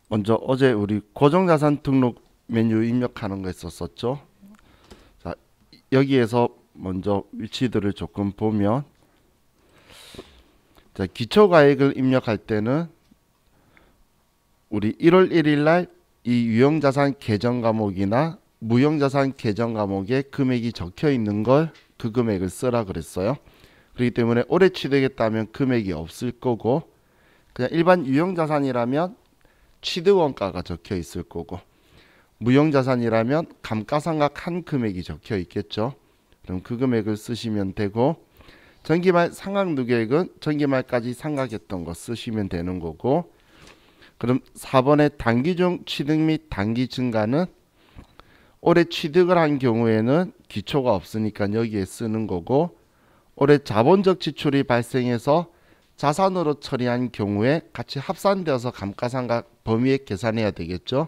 먼저 어제 우리 고정자산 등록 메뉴 입력하는 거 있었었죠. 자, 여기에서 먼저 위치들을 조금 보면, 자, 기초가액을 입력할 때는 우리 1월 1일 날 이 유형자산 계정 과목이나 무형자산 계정 과목에 금액이 적혀 있는 걸 그 금액을 쓰라 그랬어요. 그렇기 때문에 올해 취득했다면 금액이 없을 거고, 그냥 일반 유형자산이라면 취득원가가 적혀 있을 거고, 무형자산이라면 감가상각 한 금액이 적혀 있겠죠. 그럼 그 금액을 쓰시면 되고, 전기말 상각누계액은 전기말까지 상각했던 거 쓰시면 되는 거고, 그럼 4번의 단기중 취득 및 단기 증가는 올해 취득을 한 경우에는 기초가 없으니까 여기에 쓰는 거고, 올해 자본적 지출이 발생해서 자산으로 처리한 경우에 같이 합산되어서 감가상각 범위액 계산해야 되겠죠.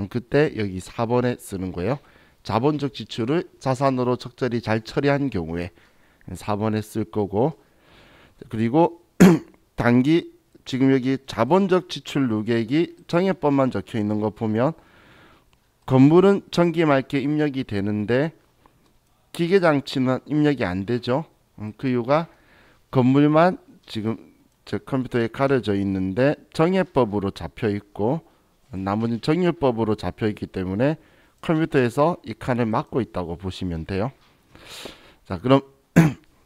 그때 여기 4번에 쓰는 거예요. 자본적 지출을 자산으로 적절히 잘 처리한 경우에 4번에 쓸 거고, 그리고 단기 지금 여기 자본적 지출 누계액이 정액법만 적혀 있는 거 보면 건물은 정기말께 입력이 되는데 기계장치는 입력이 안 되죠. 그 이유가 건물만 지금 제 컴퓨터에 가려져 있는데 정액법으로 잡혀 있고 나머지는 정률법으로 잡혀 있기 때문에 컴퓨터에서 이 칸을 막고 있다고 보시면 돼요. 자, 그럼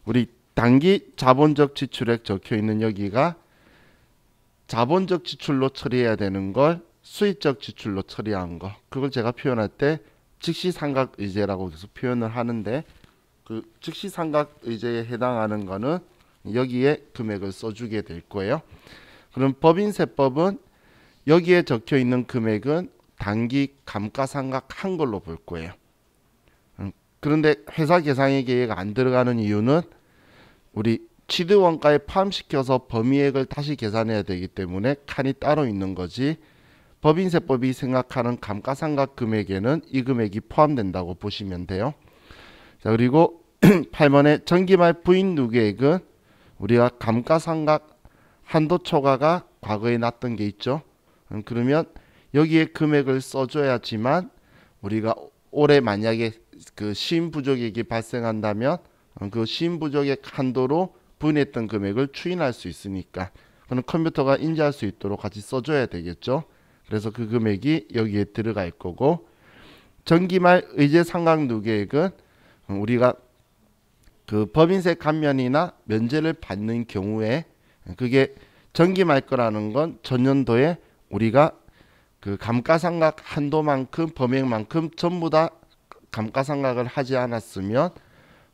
우리 단기 자본적 지출액 적혀 있는 여기가 자본적 지출로 처리해야 되는 걸 수익적 지출로 처리한 거, 그걸 제가 표현할 때 즉시상각의제라고 계속 표현을 하는데, 그 즉시상각의제에 해당하는 거는 여기에 금액을 써주게 될 거예요. 그럼 법인세법은 여기에 적혀 있는 금액은 단기 감가상각 한 걸로 볼 거예요. 그런데 회사 계상의 계획 안 들어가는 이유는 우리 취득원가에 포함시켜서 범위액을 다시 계산해야 되기 때문에 칸이 따로 있는 거지, 법인세법이 생각하는 감가상각 금액에는 이 금액이 포함된다고 보시면 돼요. 자, 그리고 8번의 전기말 부인 누계액은 우리가 감가상각 한도 초과가 과거에 났던 게 있죠. 그러면 여기에 금액을 써줘야지만 우리가 올해 만약에 그 시인부족액이 발생한다면 그 시인부족액 한도로 부인했던 금액을 추인할 수 있으니까 그는 컴퓨터가 인지할 수 있도록 같이 써줘야 되겠죠. 그래서 그 금액이 여기에 들어갈 거고, 전기말 의제상각누계액은 우리가 그 법인세 감면이나 면제를 받는 경우에 그게 전기말 거라는 건 전년도에 우리가 그 감가상각 한도만큼 범액만큼 전부 다 감가상각을 하지 않았으면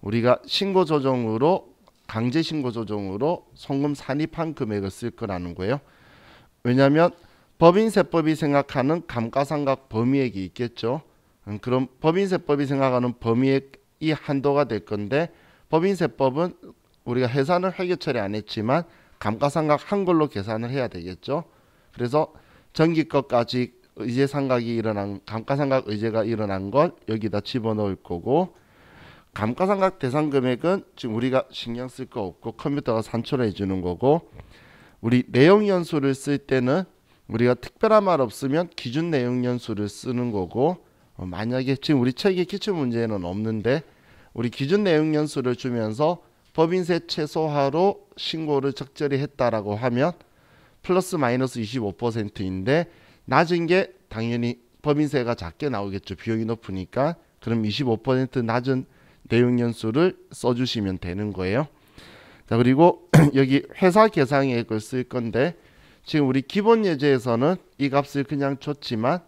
우리가 신고조정으로 강제신고조정으로 송금 산입한 금액을 쓸 거라는 거예요. 왜냐하면 법인세법이 생각하는 감가상각 범위액이 있겠죠. 그럼 법인세법이 생각하는 범위액이 한도가 될 건데, 법인세법은 우리가 해산을 회계 처리 안 했지만 감가상각 한 걸로 계산을 해야 되겠죠. 그래서 전기 것까지 의제상각이 일어난 감가상각 의제가 일어난 걸 여기다 집어넣을 거고, 감가상각 대상 금액은 지금 우리가 신경 쓸 거 없고 컴퓨터가 산출해 주는 거고, 우리 내용 연수를 쓸 때는 우리가 특별한 말 없으면 기준 내용 연수를 쓰는 거고, 만약에 지금 우리 책에 기출 문제는 없는데 우리 기준 내용 연수를 주면서 법인세 최소화로 신고를 적절히 했다라고 하면 플러스 마이너스 25%인데 낮은 게 당연히 법인세가 작게 나오겠죠. 비용이 높으니까. 그럼 25% 낮은 내용 연수를 써주시면 되는 거예요. 자, 그리고 여기 회사 계상액을 쓸 건데 지금 우리 기본 예제에서는 이 값을 그냥 줬지만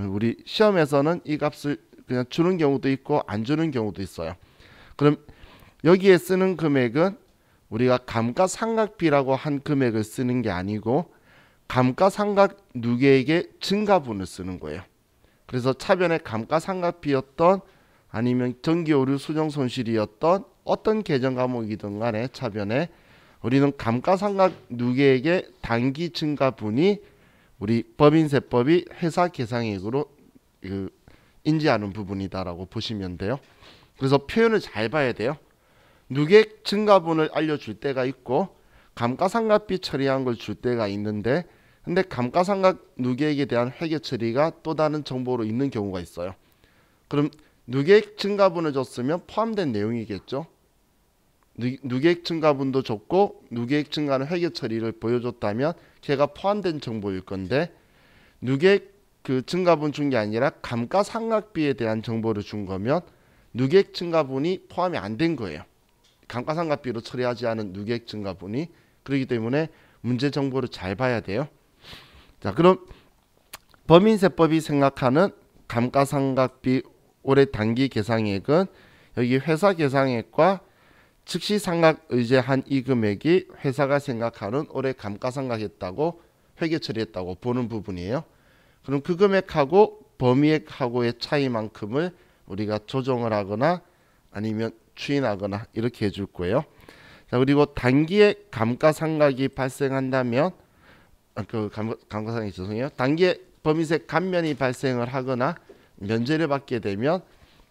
우리 시험에서는 이 값을 그냥 주는 경우도 있고 안 주는 경우도 있어요. 그럼 여기에 쓰는 금액은 우리가 감가상각비라고 한 금액을 쓰는 게 아니고 감가상각 누계액의 증가분을 쓰는 거예요. 그래서 차변에 감가상각비였던 아니면 전기오류 수정 손실이었던 어떤 계정 과목이든 간에 차변에 우리는 감가상각 누계액의 단기 증가분이 우리 법인세법이 회사 계상액으로 인지하는 부분이다라고 보시면 돼요. 그래서 표현을 잘 봐야 돼요. 누계액 증가분을 알려줄 때가 있고 감가상각비 처리한 걸 줄 때가 있는데, 근데 감가상각 누계액에 대한 회계 처리가 또 다른 정보로 있는 경우가 있어요. 그럼 누계액 증가분을 줬으면 포함된 내용이겠죠. 누계액 증가분도 줬고 누계액 증가는 회계 처리를 보여줬다면 걔가 포함된 정보일 건데 누계액 그 증가분 준 게 아니라 감가상각비에 대한 정보를 준 거면 누계액 증가분이 포함이 안 된 거예요. 감가상각비로 처리하지 않은 누계액 증가분이. 그렇기 때문에 문제 정보를 잘 봐야 돼요. 자, 그럼 법인세법이 생각하는 감가상각비 올해 단기 계상액은 여기 회사 계상액과 즉시 상각 의제한 이 금액이 회사가 생각하는 올해 감가상각했다고 회계 처리했다고 보는 부분이에요. 그럼 그 금액하고 범위액하고의 차이만큼을 우리가 조정을 하거나 아니면 추인하거나 이렇게 해줄 거예요. 자, 그리고 단기에 감가상각이 발생한다면 감가상각이 죄송해요. 단기에 범위세 감면이 발생을 하거나 면제를 받게 되면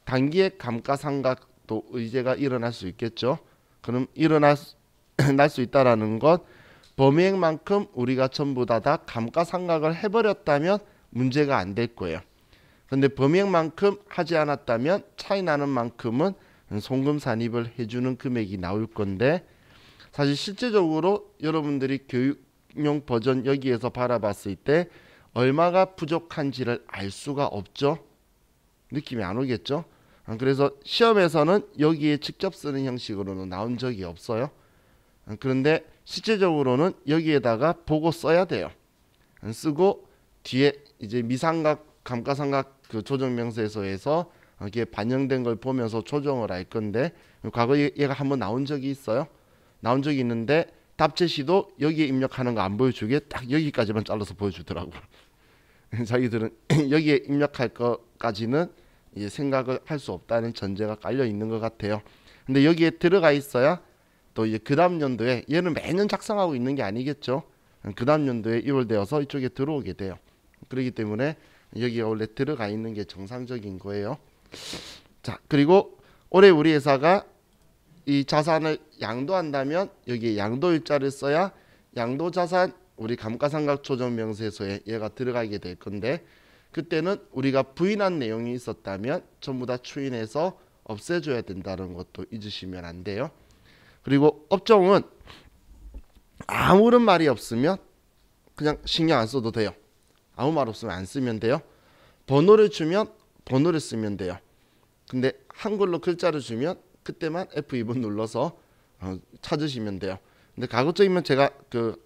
단기에 감가상각도 의제가 일어날 수 있겠죠. 그럼 일어날 수 있다라는 건 범위액만큼 우리가 전부 다 감가상각을 해버렸다면 문제가 안 될 거예요. 근데 범위액만큼 하지 않았다면 차이 나는 만큼은 송금 산입을 해주는 금액이 나올 건데 사실 실제적으로 여러분들이 교육용 버전 여기에서 바라봤을 때 얼마가 부족한지를 알 수가 없죠. 느낌이 안 오겠죠. 그래서 시험에서는 여기에 직접 쓰는 형식으로는 나온 적이 없어요. 그런데 실제적으로는 여기에다가 보고 써야 돼요. 쓰고 뒤에 이제 미상각 감가상각 그 조정명세서에서 이게 반영된 걸 보면서 조정을 할 건데 과거에 얘가 한번 나온 적이 있어요. 나온 적이 있는데 답제시도 여기에 입력하는 거 안 보여주게 딱 여기까지만 잘라서 보여주더라고. 자기들은 여기에 입력할 것까지는 이제 생각을 할 수 없다는 전제가 깔려 있는 것 같아요. 근데 여기에 들어가 있어야 또 이제 그 다음 연도에 얘는 매년 작성하고 있는 게 아니겠죠. 그 다음 연도에 이월되어서 이쪽에 들어오게 돼요. 그렇기 때문에 여기가 원래 들어가 있는 게 정상적인 거예요. 자, 그리고 올해 우리 회사가 이 자산을 양도한다면 여기에 양도일자를 써야 양도자산 우리 감가상각 조정명세서에 얘가 들어가게 될 건데 그때는 우리가 부인한 내용이 있었다면 전부 다 추인해서 없애줘야 된다는 것도 잊으시면 안 돼요. 그리고 업종은 아무런 말이 없으면 그냥 신경 안 써도 돼요. 아무 말 없으면 안 쓰면 돼요. 번호를 주면 번호를 쓰면 돼요. 근데 한글로 글자를 주면 그때만 F2번 눌러서 찾으시면 돼요. 근데 가급적이면 제가 그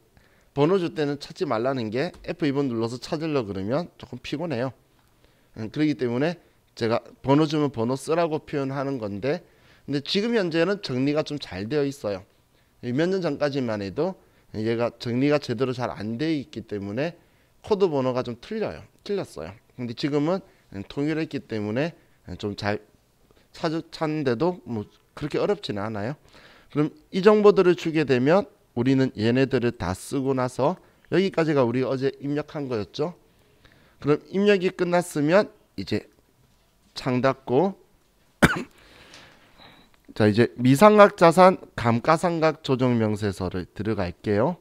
번호 줄 때는 찾지 말라는 게 F2번 눌러서 찾으려고 그러면 조금 피곤해요. 그렇기 때문에 제가 번호 주면 번호 쓰라고 표현하는 건데 근데 지금 현재는 정리가 좀 잘 되어 있어요. 몇 년 전까지만 해도 얘가 정리가 제대로 잘 안 되어 있기 때문에 코드 번호가 좀 틀렸어요. 근데 지금은 통일했기 때문에 좀 잘 찾는데도 뭐 그렇게 어렵지는 않아요. 그럼 이 정보들을 주게 되면 우리는 얘네들을 다 쓰고 나서 여기까지가 우리가 어제 입력한 거였죠. 그럼 입력이 끝났으면 이제 창 닫고 자 이제 미상각 자산 감가상각 조정명세서를 들어갈게요.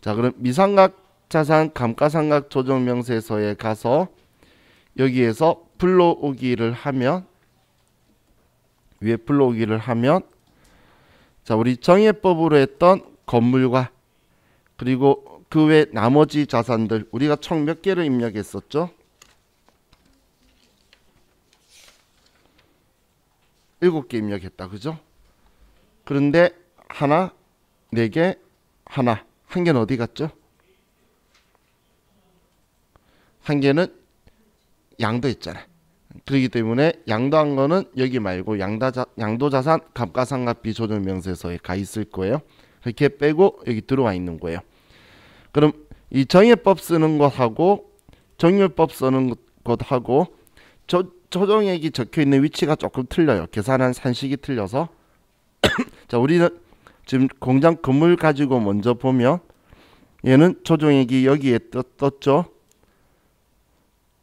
자 그럼 미상각 자산 감가상각 조정명세서에 가서 여기에서 불러오기를 하면 위에 불러오기를 하면 자 우리 정예법으로 했던 건물과 그리고 그 외 나머지 자산들 우리가 총 몇 개를 입력했었죠? 7개 입력했다. 그죠? 그런데 하나, 4개, 하나. 한 개는 어디 갔죠? 한 개는 양도했잖아. 그렇기 때문에 양도한 거는 여기 말고 양도자산 감가상각비 조정명세서에 가 있을 거예요. 이렇게 빼고 여기 들어와 있는 거예요. 그럼 이 정예법 쓰는 것하고 정률법 쓰는 것하고 조정액이 적혀있는 위치가 조금 틀려요. 계산한 산식이 틀려서 자 우리는 지금 공장 건물 가지고 먼저 보면 얘는 조정액이 여기에 떴죠.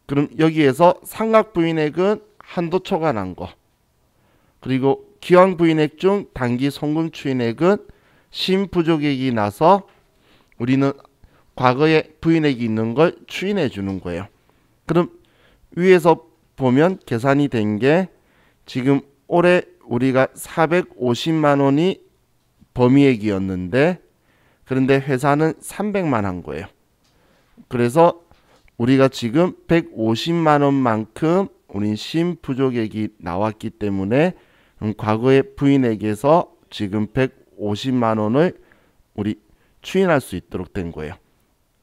그럼 여기에서 상각부인액은 한도 초과난 거 그리고 기왕부인액 중 단기 송금 추인액은 신부족액이 나서 우리는 과거에 부인액이 있는 걸 추인해 주는 거예요. 그럼 위에서 보면 계산이 된 게 지금 올해 우리가 450만 원이 범위액이었는데 그런데 회사는 300만 한 거예요. 그래서 우리가 지금 150만 원만큼 우리 신부족액이 나왔기 때문에 과거의 부인액에서 지금 150만 원을 우리 추인할 수 있도록 된 거예요.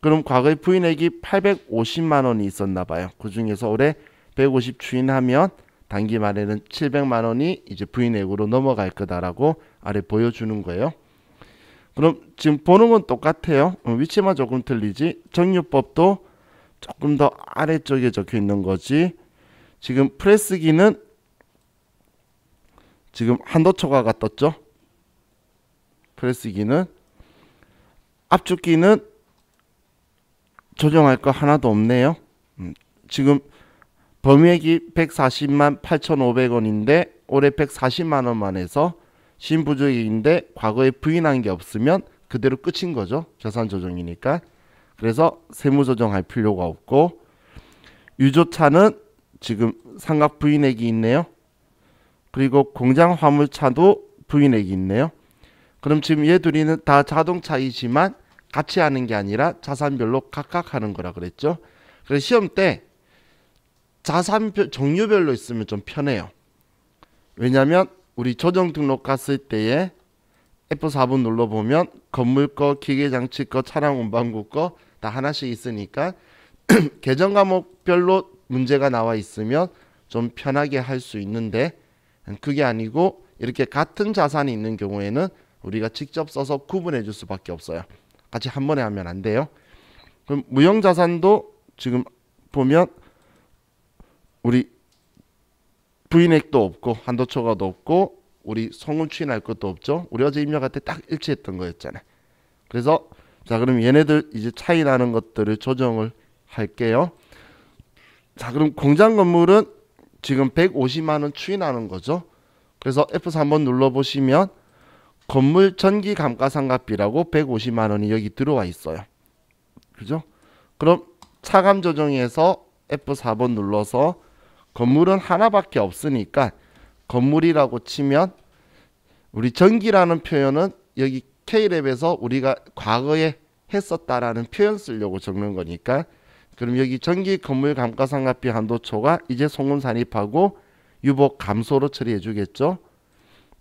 그럼 과거의 부인액이 850만 원이 있었나 봐요. 그 중에서 올해 150 추인하면 단기 말에는 700만 원이 이제 부인액으로 넘어갈 거다라고 아래 보여주는 거예요. 그럼 지금 보는 건 똑같아요. 위치만 조금 틀리지. 정유법도 조금 더 아래쪽에 적혀 있는 거지. 지금 프레스기는 지금 한도초과가 떴죠. 프레스기는 압축기는 조정할 거 하나도 없네요. 지금 범위액이 140만 8,500원인데 올해 140만 원만 해서 신부족액인데 과거에 부인한 게 없으면 그대로 끝인 거죠. 자산 조정이니까. 그래서 세무 조정할 필요가 없고 유조차는 지금 상각 부인액이 있네요. 그리고 공장 화물차도 부인액이 있네요. 그럼 지금 얘 둘이는 다 자동차이지만 같이 하는 게 아니라 자산별로 각각 하는 거라 그랬죠. 그래서 시험 때 자산 종류별로 있으면 좀 편해요. 왜냐하면 우리 조정 등록 갔을 때에 F4번 눌러보면 건물 거, 기계장치 거, 차량 운반구 거 다 하나씩 있으니까 계정 과목별로 문제가 나와 있으면 좀 편하게 할 수 있는데 그게 아니고 이렇게 같은 자산이 있는 경우에는 우리가 직접 써서 구분해 줄 수밖에 없어요. 같이 한 번에 하면 안 돼요. 그럼 무형자산도 지금 보면 우리 부인액도 없고 한도초과도 없고 우리 송금 추인할 것도 없죠. 우리 어제 입력할 때 딱 일치했던 거였잖아요. 그래서 자 그럼 얘네들 이제 차이 나는 것들을 조정을 할게요. 자 그럼 공장 건물은 지금 150만 원 추인하는 거죠. 그래서 F4 한번 눌러보시면 건물 전기 감가상각비라고 150만 원이 여기 들어와 있어요. 그죠? 그럼 차감 조정에서 F4번 눌러서 건물은 하나밖에 없으니까 건물이라고 치면 우리 전기라는 표현은 여기 K랩에서 우리가 과거에 했었다라는 표현 쓰려고 적는 거니까 그럼 여기 전기 건물 감가상각비 한도초가 이제 송금 산입하고 유보 감소로 처리해 주겠죠.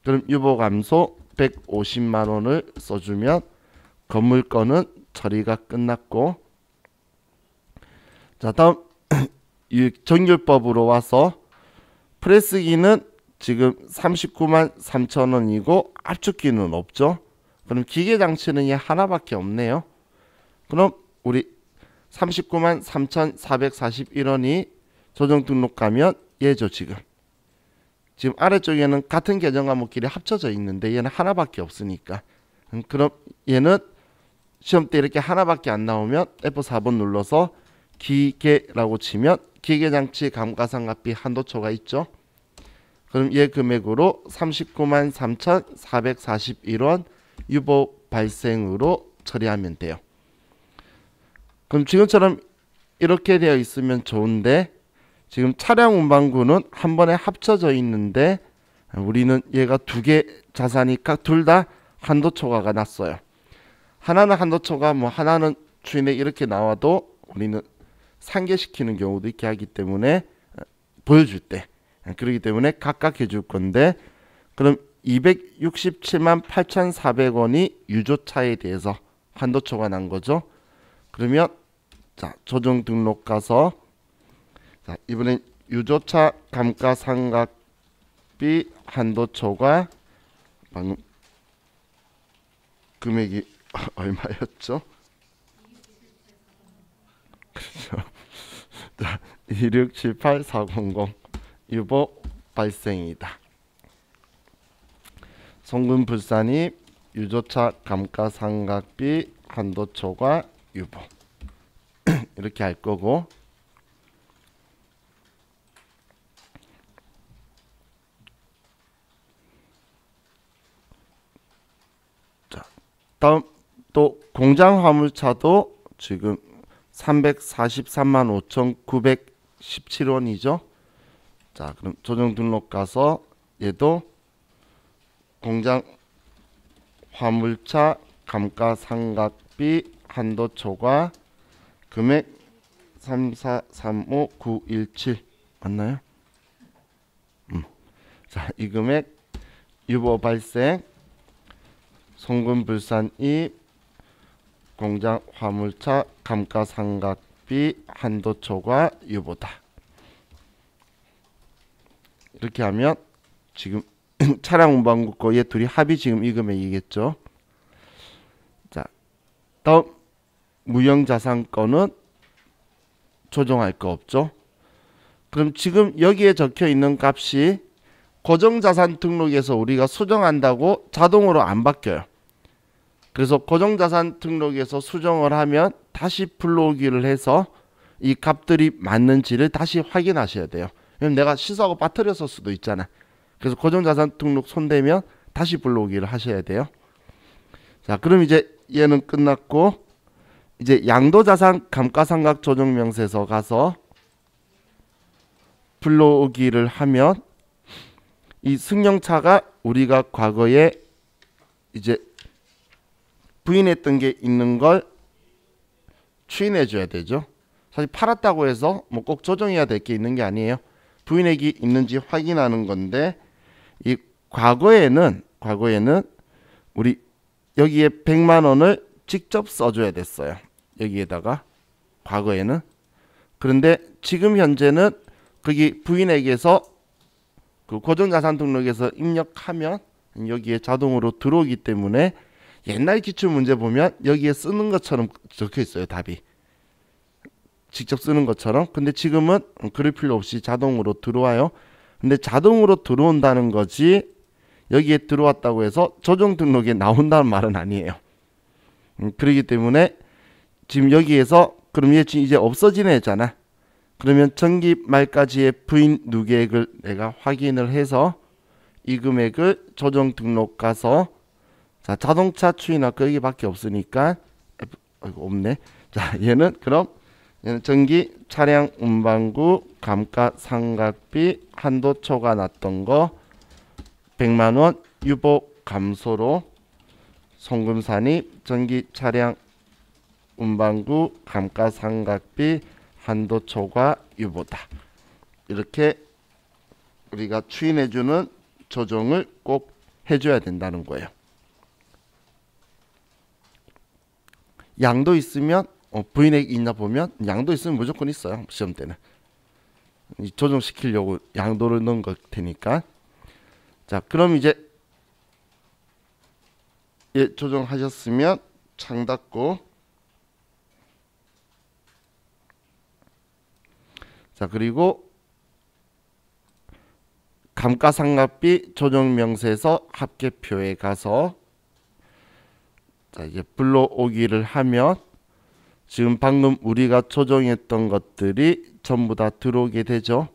그럼 유보 감소 150만 원을 써주면 건물 건은 처리가 끝났고 자 다음 정률법으로 와서 프레스기는 지금 39만 3천 원이고 압축기는 없죠. 그럼 기계장치는 얘 하나밖에 없네요. 그럼 우리 39만 3,441원이 조정 등록 가면 얘죠. 지금 아래쪽에는 같은 계정 과목끼리 합쳐져 있는데 얘는 하나밖에 없으니까 그럼 얘는 시험 때 이렇게 하나밖에 안 나오면 F4번 눌러서 기계라고 치면 기계장치 감가상각비 한도초가 있죠. 그럼 얘 금액으로 39만 3,441원 유보 발생으로 처리하면 돼요. 그럼 지금처럼 이렇게 되어 있으면 좋은데 지금 차량 운반구는 한 번에 합쳐져 있는데 우리는 얘가 두 개 자산이니까 둘 다 한도초과가 났어요. 하나는 한도초과 하나는 추인에 이렇게 나와도 우리는 상계시키는 경우도 있게 하기 때문에 보여줄 때 그렇기 때문에 각각 해줄 건데 그럼 267만 8,400원이 유조차에 대해서 한도초가 난 거죠. 그러면 자 조정 등록 가서 자 이번엔 유조차 감가상각비 한도초가 방금 금액이 얼마였죠? 그렇죠. 자 2678400 유보 발생이다. 송금 불산입 유조차 감가상각비 한도초과 유보 이렇게 할 거고 자 다음 또 공장 화물차도 지금 343만 5,917원이죠. 자, 그럼 조정 등록 가서 얘도 공장 화물차 감가상각비 한도 초과 금액 3435917 맞나요? 자, 이 금액 유보 발생, 송금 불산입, 공장 화물차 감가상각비 한도 초과 유보다. 이렇게 하면 지금 차량 운반국과 얘 둘이 합이 지금 이 금액이겠죠. 자, 다음 무형자산권은 조정할 거 없죠. 그럼 지금 여기에 적혀 있는 값이 고정자산 등록에서 우리가 수정한다고 자동으로 안 바뀌어요. 그래서 고정자산 등록에서 수정을 하면 다시 불러오기를 해서 이 값들이 맞는지를 다시 확인하셔야 돼요. 왜냐면 내가 실수하고 빠뜨렸을 수도 있잖아. 그래서 고정자산 등록 손대면 다시 불러오기를 하셔야 돼요. 자, 그럼 이제 얘는 끝났고 이제 양도자산 감가상각 조정명세서 가서 불러오기를 하면 이 승용차가 우리가 과거에 이제 부인했던 게 있는 걸 추인해 줘야 되죠. 사실 팔았다고 해서 뭐 꼭 조정해야 될 게 있는 게 아니에요. 부인액이 있는지 확인하는 건데 이 과거에는 우리 여기에 100만 원을 직접 써줘야 됐어요. 여기에다가 과거에는. 그런데 지금 현재는 거기 부인액에서 그 고정자산 등록에서 입력하면 여기에 자동으로 들어오기 때문에 옛날 기출 문제 보면 여기에 쓰는 것처럼 적혀 있어요. 답이 직접 쓰는 것처럼. 근데 지금은 그럴 필요 없이 자동으로 들어와요. 근데 자동으로 들어온다는 거지 여기에 들어왔다고 해서 조정 등록에 나온다는 말은 아니에요. 그렇기 때문에 지금 여기에서 그럼 얘 지금 이제 없어지는 애잖아. 그러면 정기 말까지의 부인 누계액을 내가 확인을 해서 이 금액을 조정 등록 가서 자, 자동차 추인할 거 여기밖에 없으니까 없네. 자, 얘는 그럼 얘는 전기 차량 운반구 감가상각비 한도 초과 났던 거 100만 원 유보 감소로 송금 산입 전기 차량 운반구 감가상각비 한도 초과 유보다. 이렇게 우리가 추인해주는 조정을 꼭 해줘야 된다는 거예요. 양도 있으면 부인액이 있나 보면 양도 있으면 무조건 있어요. 시험 때는 조정시키려고 양도를 넣은 걸 테니까. 자, 그럼 이제 예, 조정하셨으면 창 닫고 자, 그리고 감가상각비 조정명세서 합계표에 가서 자, 이제 불러오기를 하면 지금 방금 우리가 조정했던 것들이 전부 다 들어오게 되죠.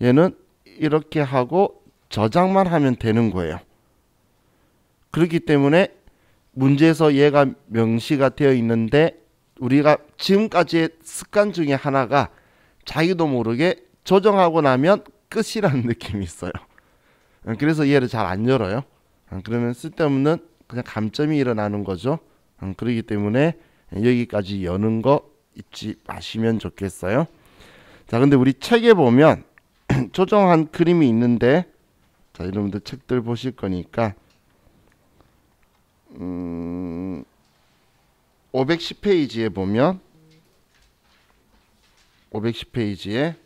얘는 이렇게 하고 저장만 하면 되는 거예요. 그렇기 때문에 문제에서 얘가 명시가 되어 있는데 우리가 지금까지의 습관 중에 하나가 자기도 모르게 조정하고 나면 끝이라는 느낌이 있어요. 그래서 얘를 잘 안 열어요. 그러면 쓸데없는 그냥 감점이 일어나는 거죠. 그렇기 때문에 여기까지 여는 거 잊지 마시면 좋겠어요. 자, 근데 우리 책에 보면 조정한 그림이 있는데 자, 여러분들 책들 보실 거니까 510페이지에 보면 510페이지에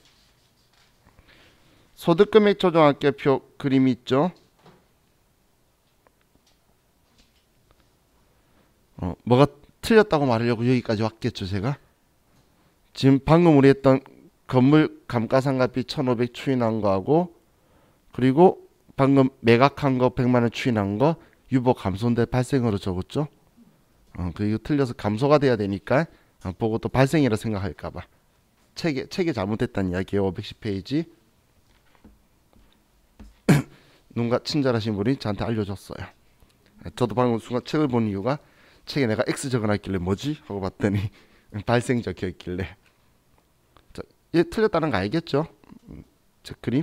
소득금액 조정합계표 그림이 있죠. 뭐가 틀렸다고 말하려고 여기까지 왔겠죠. 제가 지금 방금 우리 했던 건물 감가상각비 1500 추인한 거하고 그리고 방금 매각한 거 100만원 추인한 거 유보 감소인데 발생으로 적었죠. 이거 틀려서 감소가 돼야 되니까 보고 또 발생이라 생각할까봐 책에 잘못됐다는 이야기예요. 510페이지 누군가 친절하신 분이 저한테 알려줬어요. 저도 방금 순간 책을 본 이유가 책에 내가 X 적어놨길래 뭐지? 하고 봤더니 발생 적혀있길래 얘 틀렸다는 거 알겠죠? 저 그림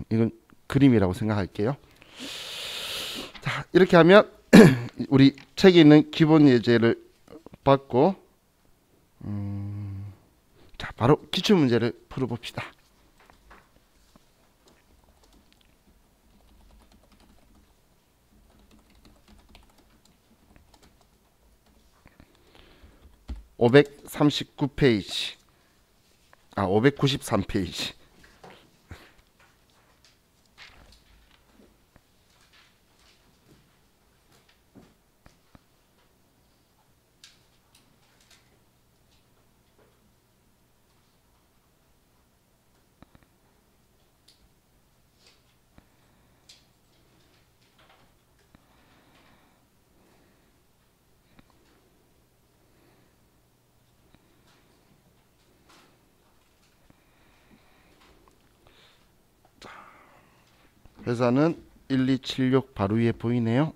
이건 그림이라고 생각할게요. 자, 이렇게 하면 우리 책에 있는 기본 예제를 봤고 자, 바로 기출문제를 풀어봅시다. (539페이지) 593페이지. 회사는 1276 바로 위에 보이네요.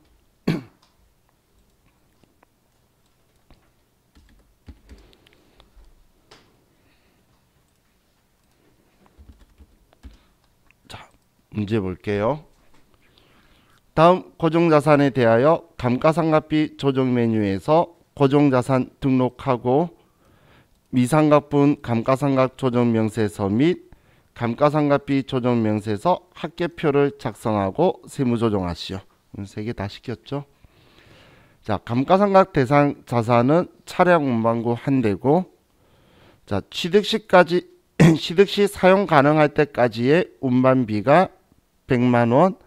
자, 문제 볼게요. 다음 고정자산에 대하여 감가상각비 조정 메뉴에서 고정자산 등록하고 미상각분 감가상각 조정 명세서 및 감가상각비 조정 명세서 합계표를 작성하고 세무조정하시오. 세 개 다 시켰죠. 자, 감가상각 대상 자산은 차량 운반구 한 대고, 자, 취득 시까지 취득 시 사용 가능할 때까지의 운반비가 100만 원,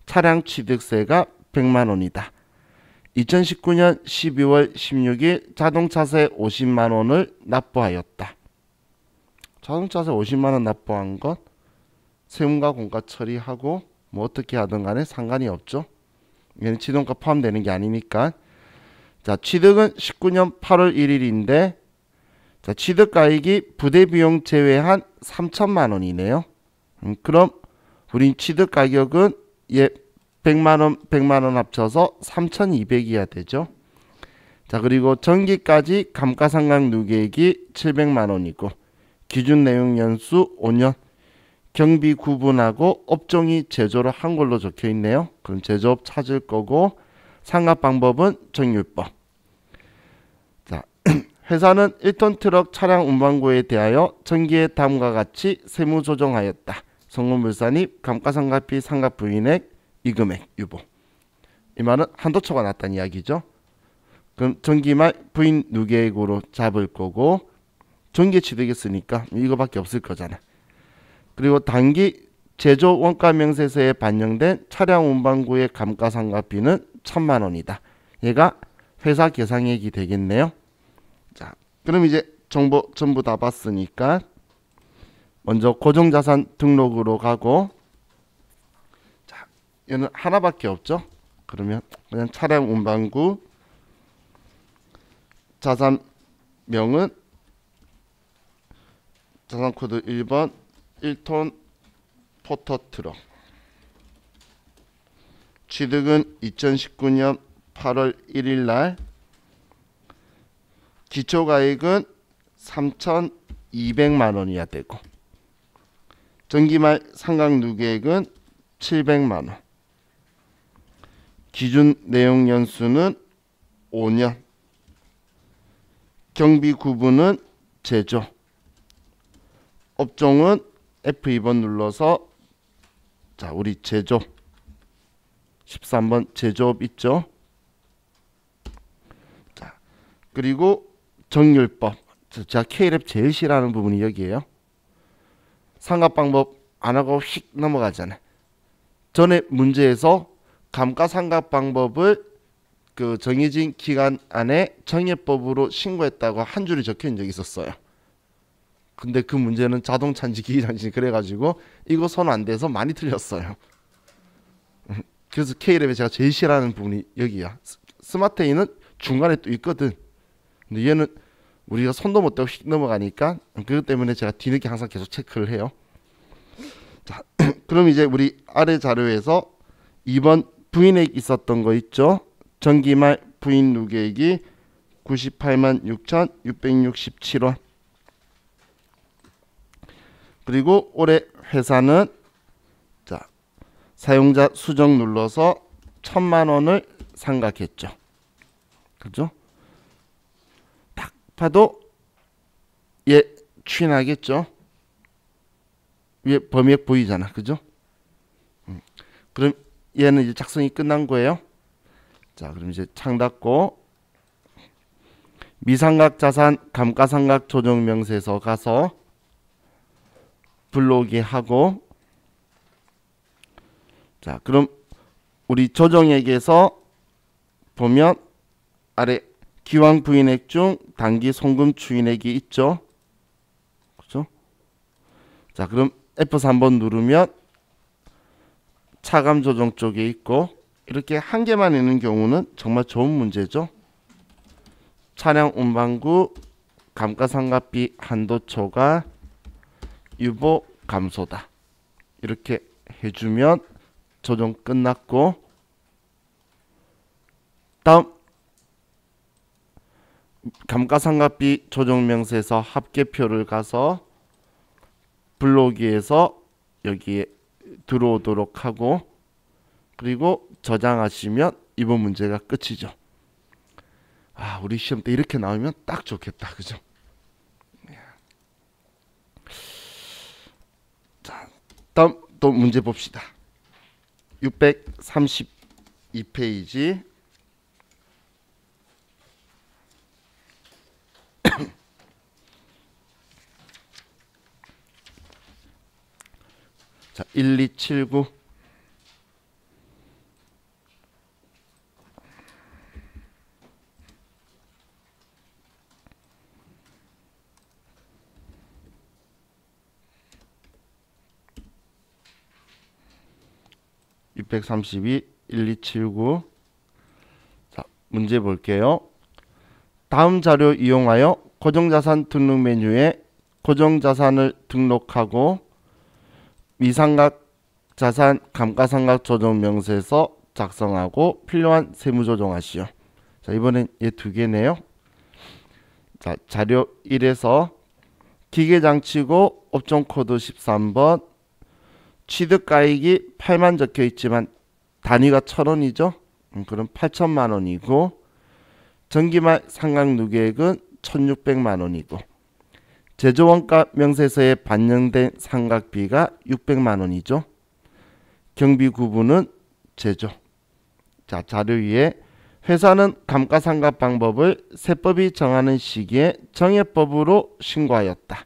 차량 취득세가 100만 원이다. 2019년 12월 16일 자동차세 50만 원을 납부하였다. 자동차세 50만 원 납부한 것 세금과 공과 처리하고 뭐 어떻게 하든 간에 상관이 없죠. 얘는 취득가 포함되는 게 아니니까. 자, 취득은 19년 8월 1일인데 자, 취득가액이 부대비용 제외한 3천만 원이네요. 그럼 우린 취득가격은 예 100만 원 합쳐서 3,200이어야 되죠. 자, 그리고 전기까지 감가상각 누계액이 700만 원이고 기준 내용 연수 5년, 경비 구분하고 업종이 제조를 한 걸로 적혀 있네요. 그럼 제조업 찾을 거고 상각 방법은 정율법. 자, 회사는 1톤 트럭 차량 운반구에 대하여 전기의 다음과 같이 세무 조정하였다. 성금물산입 감가상각비 상각 부인액 이 금액 유보. 이 말은 한도초가 났다는 이야기죠. 그럼 전기말 부인 누계액으로 잡을 거고 전기 취득했으니까 이거밖에 없을 거잖아. 그리고 단기 제조 원가 명세서에 반영된 차량 운반구의 감가상각비는 1,000만 원이다. 얘가 회사 계상액이 되겠네요. 자, 그럼 이제 정보 전부 다 봤으니까 먼저 고정자산 등록으로 가고, 자, 얘는 하나밖에 없죠. 그러면 그냥 차량 운반구 자산명은 자산코드 1번 1톤 포터트럭, 취득은 2019년 8월 1일날, 기초가액은 3,200만 원이야 되고 전기말 상각누계액은 700만 원, 기준 내용 연수는 5년, 경비 구분은 제조, 업종은 F2번 눌러서 자, 우리 제조 13번 제조업 있죠. 자, 그리고 정율법. 제가 K랩 제일 싫어하는 부분이 여기에요. 상각 방법 안 하고 휙 넘어가잖아요. 전에 문제에서 감가상각 방법을 그 정해진 기간 안에 정예법으로 신고했다고 한 줄이 적혀 있는 적이 있었어요. 근데 그 문제는 자동차인지 기기장인지 그래가지고 이거 손 안 대서 많이 틀렸어요. 그래서 K랩에 제가 제일 싫어하는 부분이 여기야. 스마트에는 중간에 또 있거든. 근데 얘는 우리가 손도 못 대고 휙 넘어가니까 그것 때문에 제가 뒤늦게 항상 계속 체크를 해요. 자, 그럼 이제 우리 아래 자료에서 2번 부인액 있었던 거 있죠. 전기말 부인 누계액이 98만 6,667원. 그리고 올해 회사는 자, 사용자 수정 눌러서 1,000만 원을 상각했죠. 그죠? 딱 봐도 얘 추인하겠죠. 위에 범위액 보이잖아. 그죠? 그럼 얘는 이제 작성이 끝난 거예요. 자, 그럼 이제 창 닫고 미상각 자산 감가상각 조정 명세서 가서 불러오기 하고, 자, 그럼 우리 조정액에서 보면 아래 기왕 부인액 중 단기 송금 추인액이 있죠. 그죠? 자, 그럼 F3번 누르면 차감 조정 쪽에 있고, 이렇게 한 개만 있는 경우는 정말 좋은 문제죠. 차량 운반구 감가상각비 한도 초과 유보 감소다. 이렇게 해주면 조정 끝났고, 다음 감가상각비 조정명세서 합계표를 가서 불러오기에서 여기에 들어오도록 하고, 그리고 저장하시면 이번 문제가 끝이죠. 아, 우리 시험 때 이렇게 나오면 딱 좋겠다. 그죠? 자, 다음 또 문제 봅시다. 632페이지. 자, 1279. (632) 1279. 자, 문제 볼게요. 다음 자료 이용하여 고정자산 등록 메뉴에 고정자산을 등록하고 미상각 자산 감가상각 조정 명세서 작성하고 필요한 세무 조정하시오. 자, 이번엔 얘 두 개네요. 자, 자료 1에서 기계장치고 업종 코드 13번 취득가액이 8만 적혀 있지만 단위가 1,000원이죠. 그럼 8천만 원이고, 전기말 상각 누계액은 1,600만 원이고, 제조원가 명세서에 반영된 상각비가 600만 원이죠. 경비 구분은 제조. 자, 자료 위에 회사는 감가상각 방법을 세법이 정하는 시기에 정해법으로 신고하였다.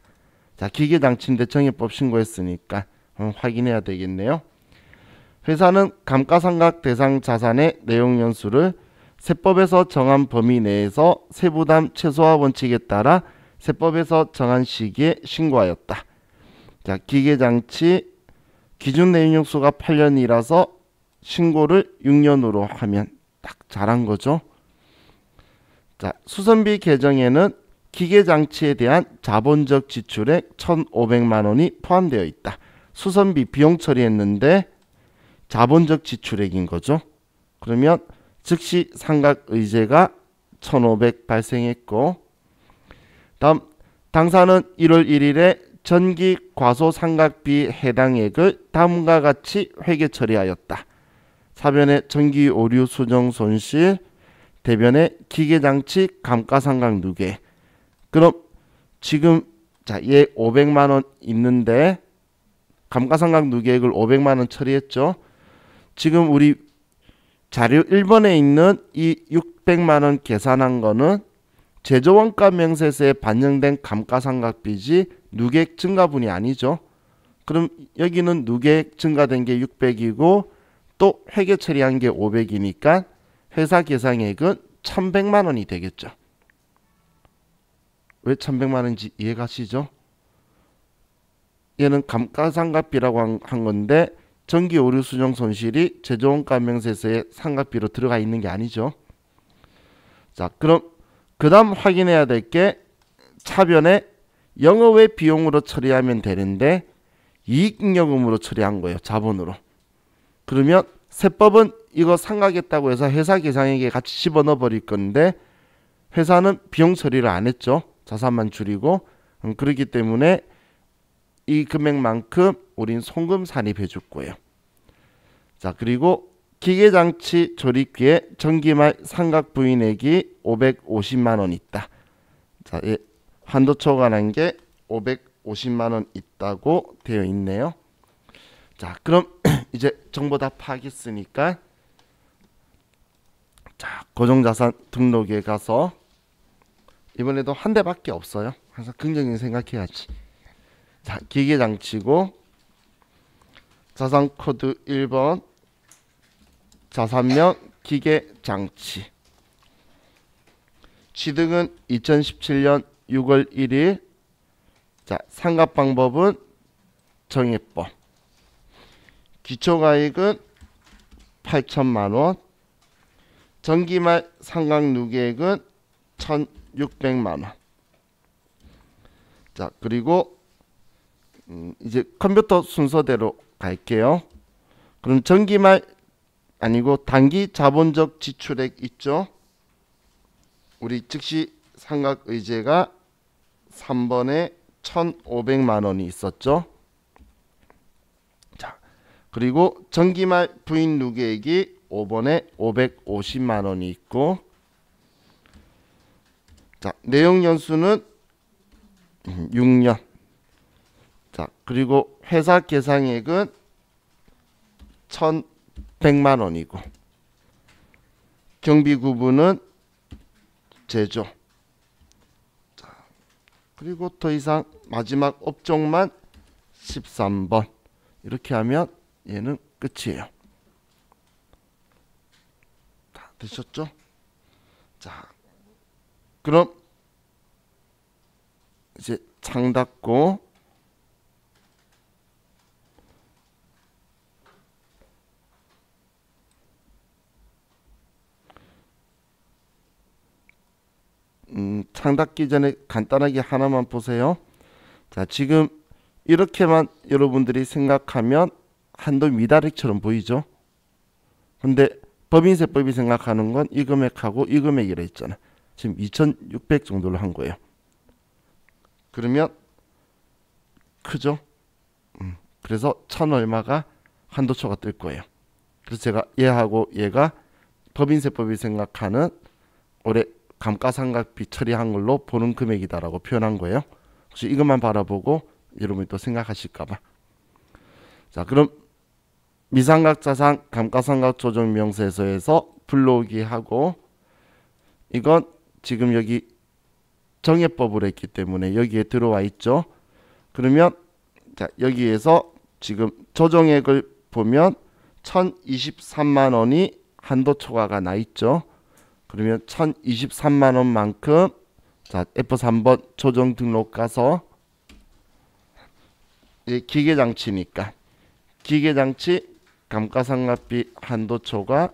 자, 기계장치인데 정해법 신고했으니까 확인해야 되겠네요. 회사는 감가상각 대상 자산의 내용 연수를 세법에서 정한 범위 내에서 세부담 최소화 원칙에 따라 세법에서 정한 시기에 신고하였다. 자, 기계장치 기준 내용 연수가 8년이라서 신고를 6년으로 하면 딱 잘한 거죠. 자, 수선비 계정에는 기계장치에 대한 자본적 지출액 1,500만 원이 포함되어 있다. 수선비 비용 처리했는데 자본적 지출액인 거죠. 그러면 즉시 상각 의제가 1,500 발생했고, 다음 당사는 1월 1일에 전기 과소 상각비 해당액을 다음과 같이 회계 처리하였다. 사변의 전기 오류 수정 손실, 대변의 기계장치 감가상각 누계. 그럼 지금 자, 얘 500만 원 있는데 감가상각 누계액을 500만 원 처리했죠. 지금 우리 자료 1번에 있는 이 600만 원 계산한 거는 제조원가 명세서에 반영된 감가상각비지 누계액 증가분이 아니죠. 그럼 여기는 누계액 증가된 게 600이고 또 회계 처리한 게 500이니까 회사 계상액은 1,100만 원이 되겠죠. 왜 1,100만 원인지 이해가시죠? 얘는 감가상각비라고 한 건데 전기 오류 수정 손실이 제조원가 명세서에 상각비로 들어가 있는 게 아니죠. 자, 그럼 그 다음 확인해야 될 게 차변에 영업외 비용으로 처리하면 되는데 이익잉여금으로 처리한 거예요. 자본으로. 그러면 세법은 이거 상각했다고 해서 회사 계상액에 같이 집어넣어 버릴 건데 회사는 비용 처리를 안 했죠. 자산만 줄이고. 그렇기 때문에 이 금액만큼 우린 송금 산입해 줄 거예요. 자, 그리고 기계장치 조립기에 전기말 삼각 부인액이 550만 원 있다. 자, 한도초가 관한 게 550만 원 있다고 되어 있네요. 자, 그럼 이제 정보 다 파악했으니까 자, 고정자산 등록에 가서 이번에도 한 대밖에 없어요. 항상 긍정적인 생각해야지. 자, 기계장치고 자산코드 1번 자산명 기계장치. 취득은 2017년 6월 1일. 자, 상각방법은 정해법. 기초가액은 8천만 원. 전기말 상각 누계액은 1,600만 원. 자, 그리고 이제 컴퓨터 순서대로 갈게요. 그럼 전기말 아니고 단기 자본적 지출액 있죠? 우리 즉시 상각 의제가 3번에 1,500만 원이 있었죠. 자, 그리고 전기말 부인 누계액이 5번에 550만 원이 있고, 자, 내용 연수는 6년. 자, 그리고 회사 계상액은 1,100만 원이고, 경비 구분은 제조. 자, 그리고 더 이상 마지막 업종만 13번. 이렇게 하면 얘는 끝이에요. 다 되셨죠? 자, 그럼 이제 창 닫고 창 닫기 전에 간단하게 하나만 보세요. 자, 지금 이렇게만 여러분들이 생각하면 한도 미달액처럼 보이죠? 근데 법인세법이 생각하는 건 이 금액하고 이 금액이라 했잖아. 지금 2,600 정도로 한 거예요. 그러면 크죠? 그래서 1,000 얼마가 한도초가 뜰 거예요. 그래서 제가 얘하고 얘가 법인세법이 생각하는 올해 감가상각비 처리한 걸로 보는 금액이다라고 표현한 거예요. 혹시 이것만 바라보고 여러분이 또 생각하실까봐. 자, 그럼 미상각자산 감가상각조정명세서에서 불러오기 하고, 이건 지금 여기 정해법으로 했기 때문에 여기에 들어와 있죠. 그러면 자, 여기에서 지금 조정액을 보면 1,023만 원이 한도 초과가 나 있죠. 그러면 1,023만 원만큼 자, F3번 조정 등록 가서 기계장치니까 기계장치 감가상각비 한도 초과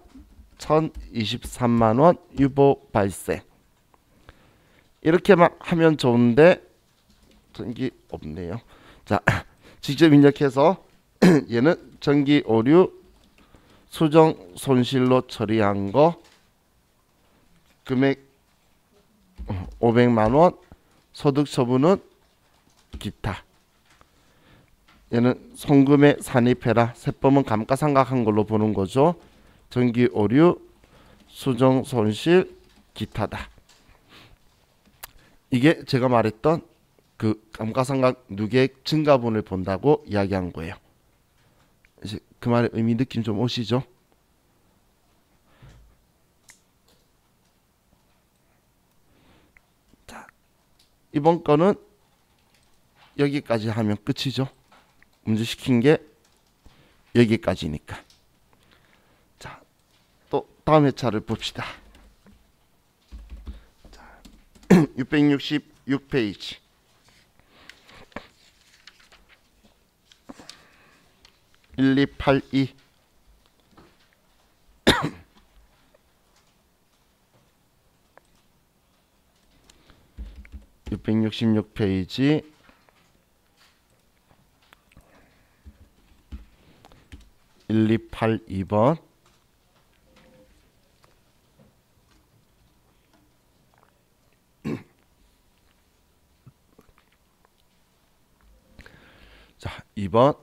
1,023만 원 유보 발생. 이렇게만 하면 좋은데 전기 없네요. 자, 직접 입력해서 얘는 전기 오류 수정 손실로 처리한 거 금액 500만 원, 소득 처분은 기타. 얘는 송금에 산입해라. 세법은 감가상각한 걸로 보는 거죠. 전기 오류 수정 손실 기타다. 이게 제가 말했던 그 감가상각 누계액 증가분을 본다고 이야기한 거예요. 이제 그 말의 의미 느낌 좀 오시죠? 자, 이번 거는 여기까지 하면 끝이죠. 문제 시킨 게 여기까지니까. 자, 또 다음 회차를 봅시다. 666페이지. (1282) 666페이지 1282번 2번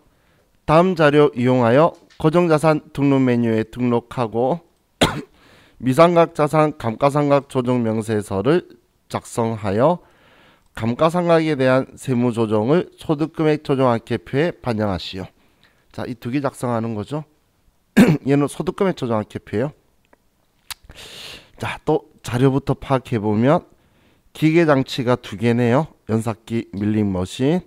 다음 자료 이용하여 고정자산 등록 메뉴에 등록하고 미상각자산 감가상각 조정 명세서를 작성하여 감가상각에 대한 세무조정을 소득금액 조정안개표에 반영하시오. 자, 이 두 개 작성하는 거죠. 얘는 소득금액 조정안개표예요. 자, 또 자료부터 파악해 보면 기계장치가 두 개네요. 연삭기, 밀링머신.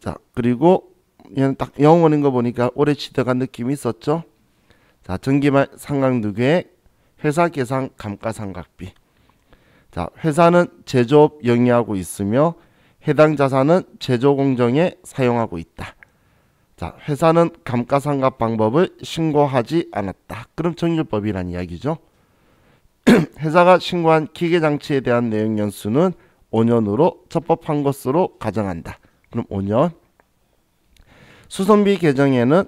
자, 그리고 얘는 딱 영원인 거 보니까 오래 취득한 느낌이 있었죠. 자, 전기말 상각누계액, 회사 계상 감가상각비. 자, 회사는 제조업 영위하고 있으며 해당 자산은 제조 공정에 사용하고 있다. 자, 회사는 감가상각 방법을 신고하지 않았다. 그럼 정률법이란 이야기죠. 회사가 신고한 기계장치에 대한 내용 연수는 5년으로 적법한 것으로 가정한다. 그럼 5년. 수선비 계정에는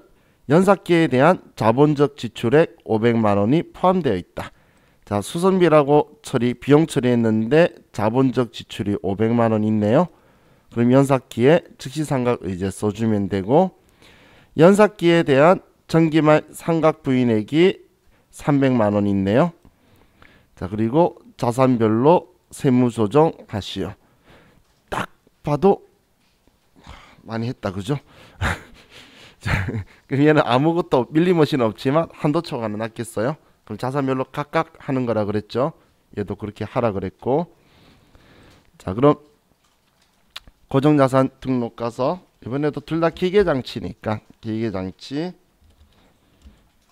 연삭기에 대한 자본적 지출액 500만 원이 포함되어 있다. 자, 수선비라고 비용 처리했는데 자본적 지출이 500만 원 있네요. 그럼 연삭기에 즉시상각 의제 써주면 되고, 연삭기에 대한 전기말 상각 부인액이 300만 원 있네요. 자, 그리고 자산별로 세무조정 하시오. 딱 봐도 많이 했다, 그죠? 자, 그럼 얘는 아무것도 밀리머신 없지만 한도 초과는 낫겠어요? 그럼 자산별로 각각 하는 거라 그랬죠? 얘도 그렇게 하라 그랬고. 자, 그럼 고정자산 등록 가서 이번에도 둘 다 기계장치니까 기계장치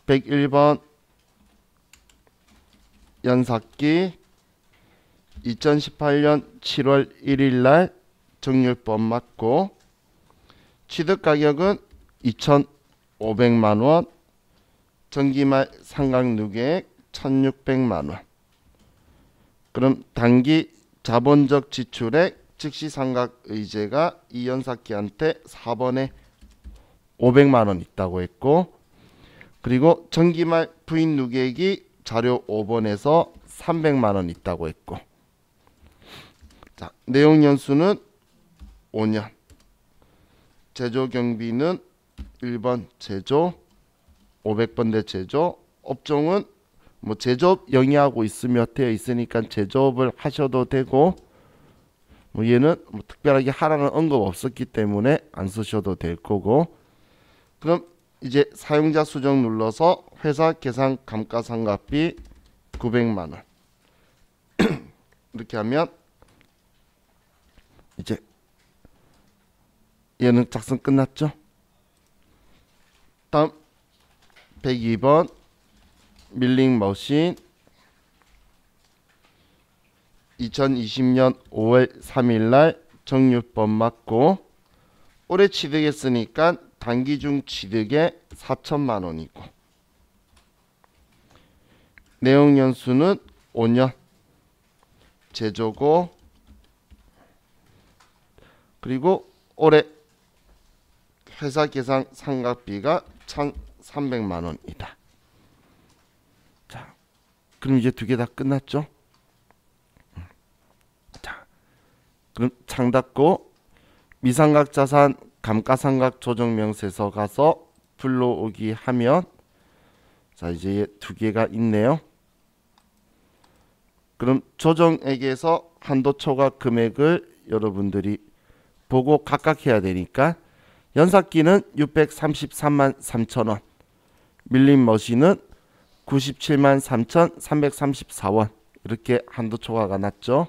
101번 연삭기 2018년 7월 1일 날 정률법 맞고 취득가격은 2,500만 원, 전기말 상각누계액 1,600만 원. 그럼 단기 자본적 지출액 즉시상각 의제가 이 연삭기한테 4번에 500만 원 있다고 했고, 그리고 전기말 부인 누계액이 자료 5번에서 300만 원 있다고 했고. 자, 내용 연수는 5년. 제조 경비는 1번 제조, 500번대 제조. 업종은 뭐 제조업 영위하고 있으며 되어 있으니까 제조업을 하셔도 되고, 뭐 얘는 뭐 특별하게 하라는 언급 없었기 때문에 안 쓰셔도 될 거고. 그럼 이제 사용자 수정 눌러서 회사 계산 감가상각비 900만 원 이렇게 하면 이제 얘는 작성 끝났죠. 다음 102번 밀링머신 2020년 5월 3일 날 정률법 맞고 올해 취득했으니까 단기중 취득에 4천만 원이고, 내용 연수는 5년. 제조고, 그리고 올해 회사 계상 상각비가 1,300만 원이다. 자, 그럼 이제 두 개 다 끝났죠. 자, 그럼 창 닫고 미상각 자산 감가상각 조정명세서 가서 불러오기 하면, 자, 이제 두 개가 있네요. 그럼 조정액에서 한도 초과 금액을 여러분들이 보고 각각 해야 되니까 연삭기는 633만 3천 원, 밀림머신은 97만 3,334원 이렇게 한도 초과가 났죠.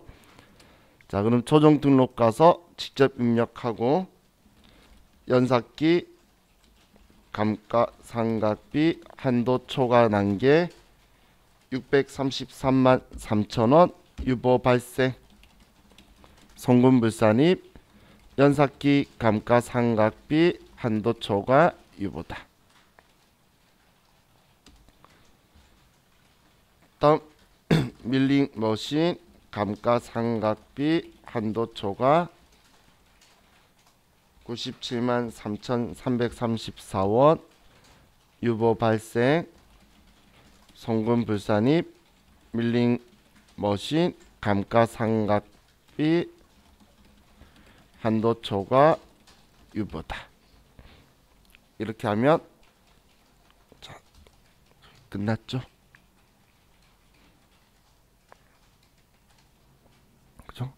자, 그럼 조정 등록 가서 직접 입력하고 연삭기 감가상각비 한도 초과 난 게 633만 3천 원 유보 발생. 송금불산입 연삭기 감가상각비 한도 초과 유보다. 다음 밀링머신 감가상각비 한도 초과 97만 3,334원 유보 발생. 송금불산입 밀링머신 감가상각비 한도 초과 유보다. 이렇게 하면 자, 끝났죠. 그죠?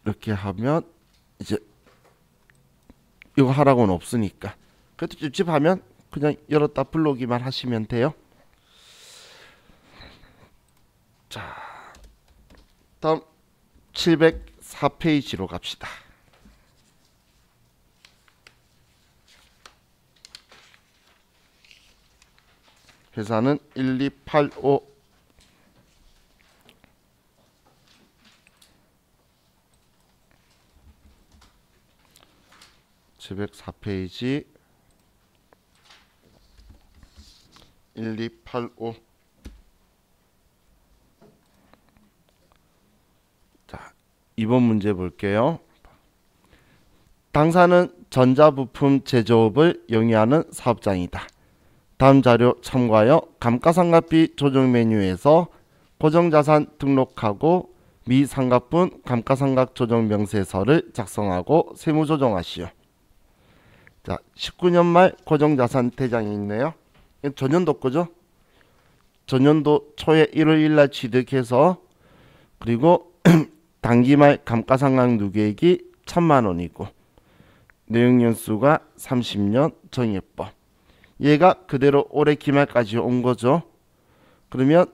이렇게 하면 이제 이거 하라고는 없으니까. 그래도 찝찝하면 그냥 열었다 불러오기만 하시면 돼요. 자, 다음 704페이지로 갑시다. 회사는 1285 704페이지 1285. 자, 2번 문제 볼게요. 당사는 전자부품 제조업을 영위하는 사업장이다. 다음 자료 참고하여 감가상각비 조정 메뉴에서 고정자산 등록하고 미상각분 감가상각 조정 명세서를 작성하고 세무조정하시오. 자, 19년 말 고정자산 대장이 있네요. 전년도 거죠. 전년도 초에 1월 1일 취득해서 그리고 단기말 감가상각 누계액이 1,000만원이고 내용연수가 30년 정액법. 얘가 그대로 올해 기말까지 온 거죠. 그러면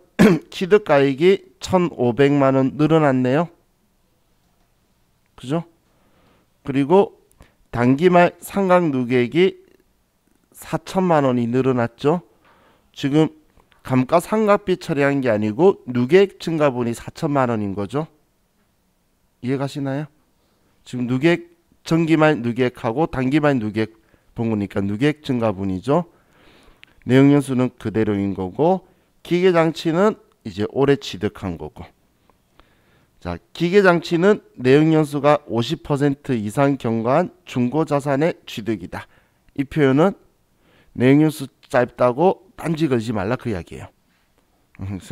취득가액이 1,500만원 늘어났네요. 그죠? 그리고 단기말 상각 누계액이 4천만원이 늘어났죠. 지금 감가상각비 처리한 게 아니고 누계액 증가분이 4천만원인 거죠. 이해가시나요? 지금 누계액 정기말 누계액하고 단기말 누계액 본 거니까 누계액 증가분이죠. 내용연수는 그대로인 거고 기계장치는 이제 올해 취득한 거고. 자, 기계장치는 내용연수가 50% 이상 경과한 중고자산의 취득이다. 이 표현은 내용연수 짧다고 딴지 걸지 말라 그 이야기예요.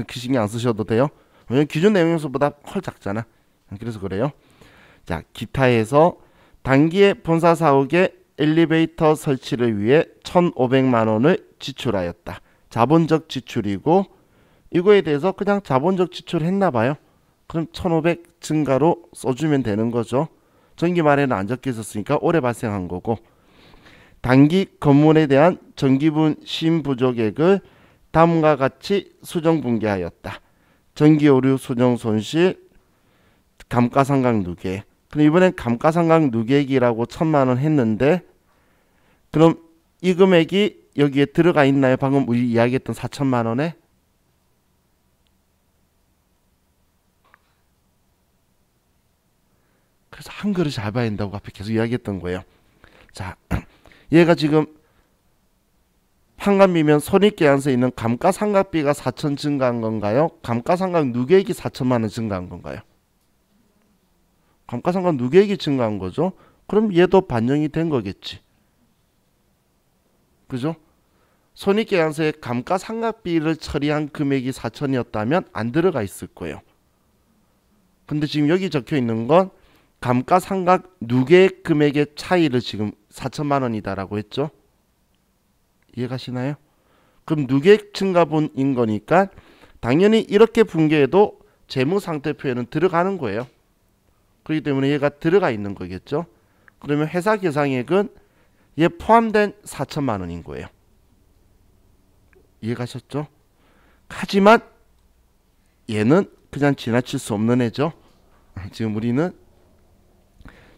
그 신경 안 쓰셔도 돼요. 왜냐면 기존 내용연수보다 훨 작잖아. 그래서 그래요. 자, 기타에서 단기에 본사 사옥에 엘리베이터 설치를 위해 1,500만원을 지출하였다. 자본적 지출이고 이거에 대해서 그냥 자본적 지출했나 봐요. 그럼 1,500 증가로 써주면 되는 거죠. 전기 말에는 안 적혀 있었으니까 올해 발생한 거고. 단기 건물에 대한 전기분 신부족액을 다음과 같이 수정 분계하였다. 전기오류 수정 손실 감가상각 누계. 그럼 이번엔 감가상각 누계액이라고 1,000만원 했는데 그럼 이 금액이 여기에 들어가 있나요? 방금 우리 이야기했던 4천만원에? 그래서 한글을 잘 봐야 된다고 앞에 계속 이야기했던 거예요. 자, 얘가 지금 판관비면 손익계산서에 있는 감가상각비가 4천 증가한 건가요? 감가상각 누계액이 4천만원 증가한 건가요? 감가상각 누계액이 증가한 거죠. 그럼 얘도 반영이 된 거겠지. 그죠? 손익계산서에 감가상각비를 처리한 금액이 4천이었다면 안 들어가 있을 거예요. 근데 지금 여기 적혀 있는 건 감가상각 누계액 금액의 차이를 지금 4천만원이다라고 했죠. 이해가시나요? 그럼 누계액 증가분인 거니까 당연히 이렇게 분계해도 재무상태표에는 들어가는 거예요. 그렇기 때문에 얘가 들어가 있는 거겠죠. 그러면 회사 계상액은 얘 포함된 4천만원인 거예요. 이해가셨죠? 하지만 얘는 그냥 지나칠 수 없는 애죠. 지금 우리는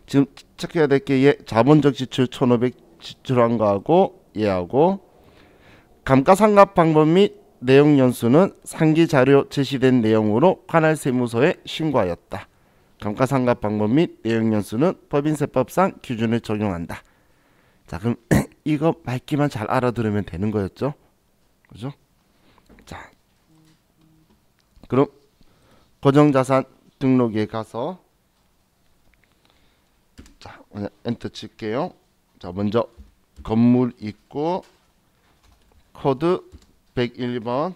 지금 체크해야 될 게 얘 자본적 지출 1,500 지출한 거하고 얘하고 감가상각 방법 및 내용 연수는 상기 자료 제시된 내용으로 관할 세무서에 신고하였다. 감가상각 방법 및 내용 연수는 법인세법상 기준을 적용한다. 자, 그럼 이거 말기만 잘 알아들으면 되는 거였죠. 그죠? 자, 그럼 고정자산 등록에 가서 자, 엔터 칠게요. 자, 먼저 건물 있고 코드 101번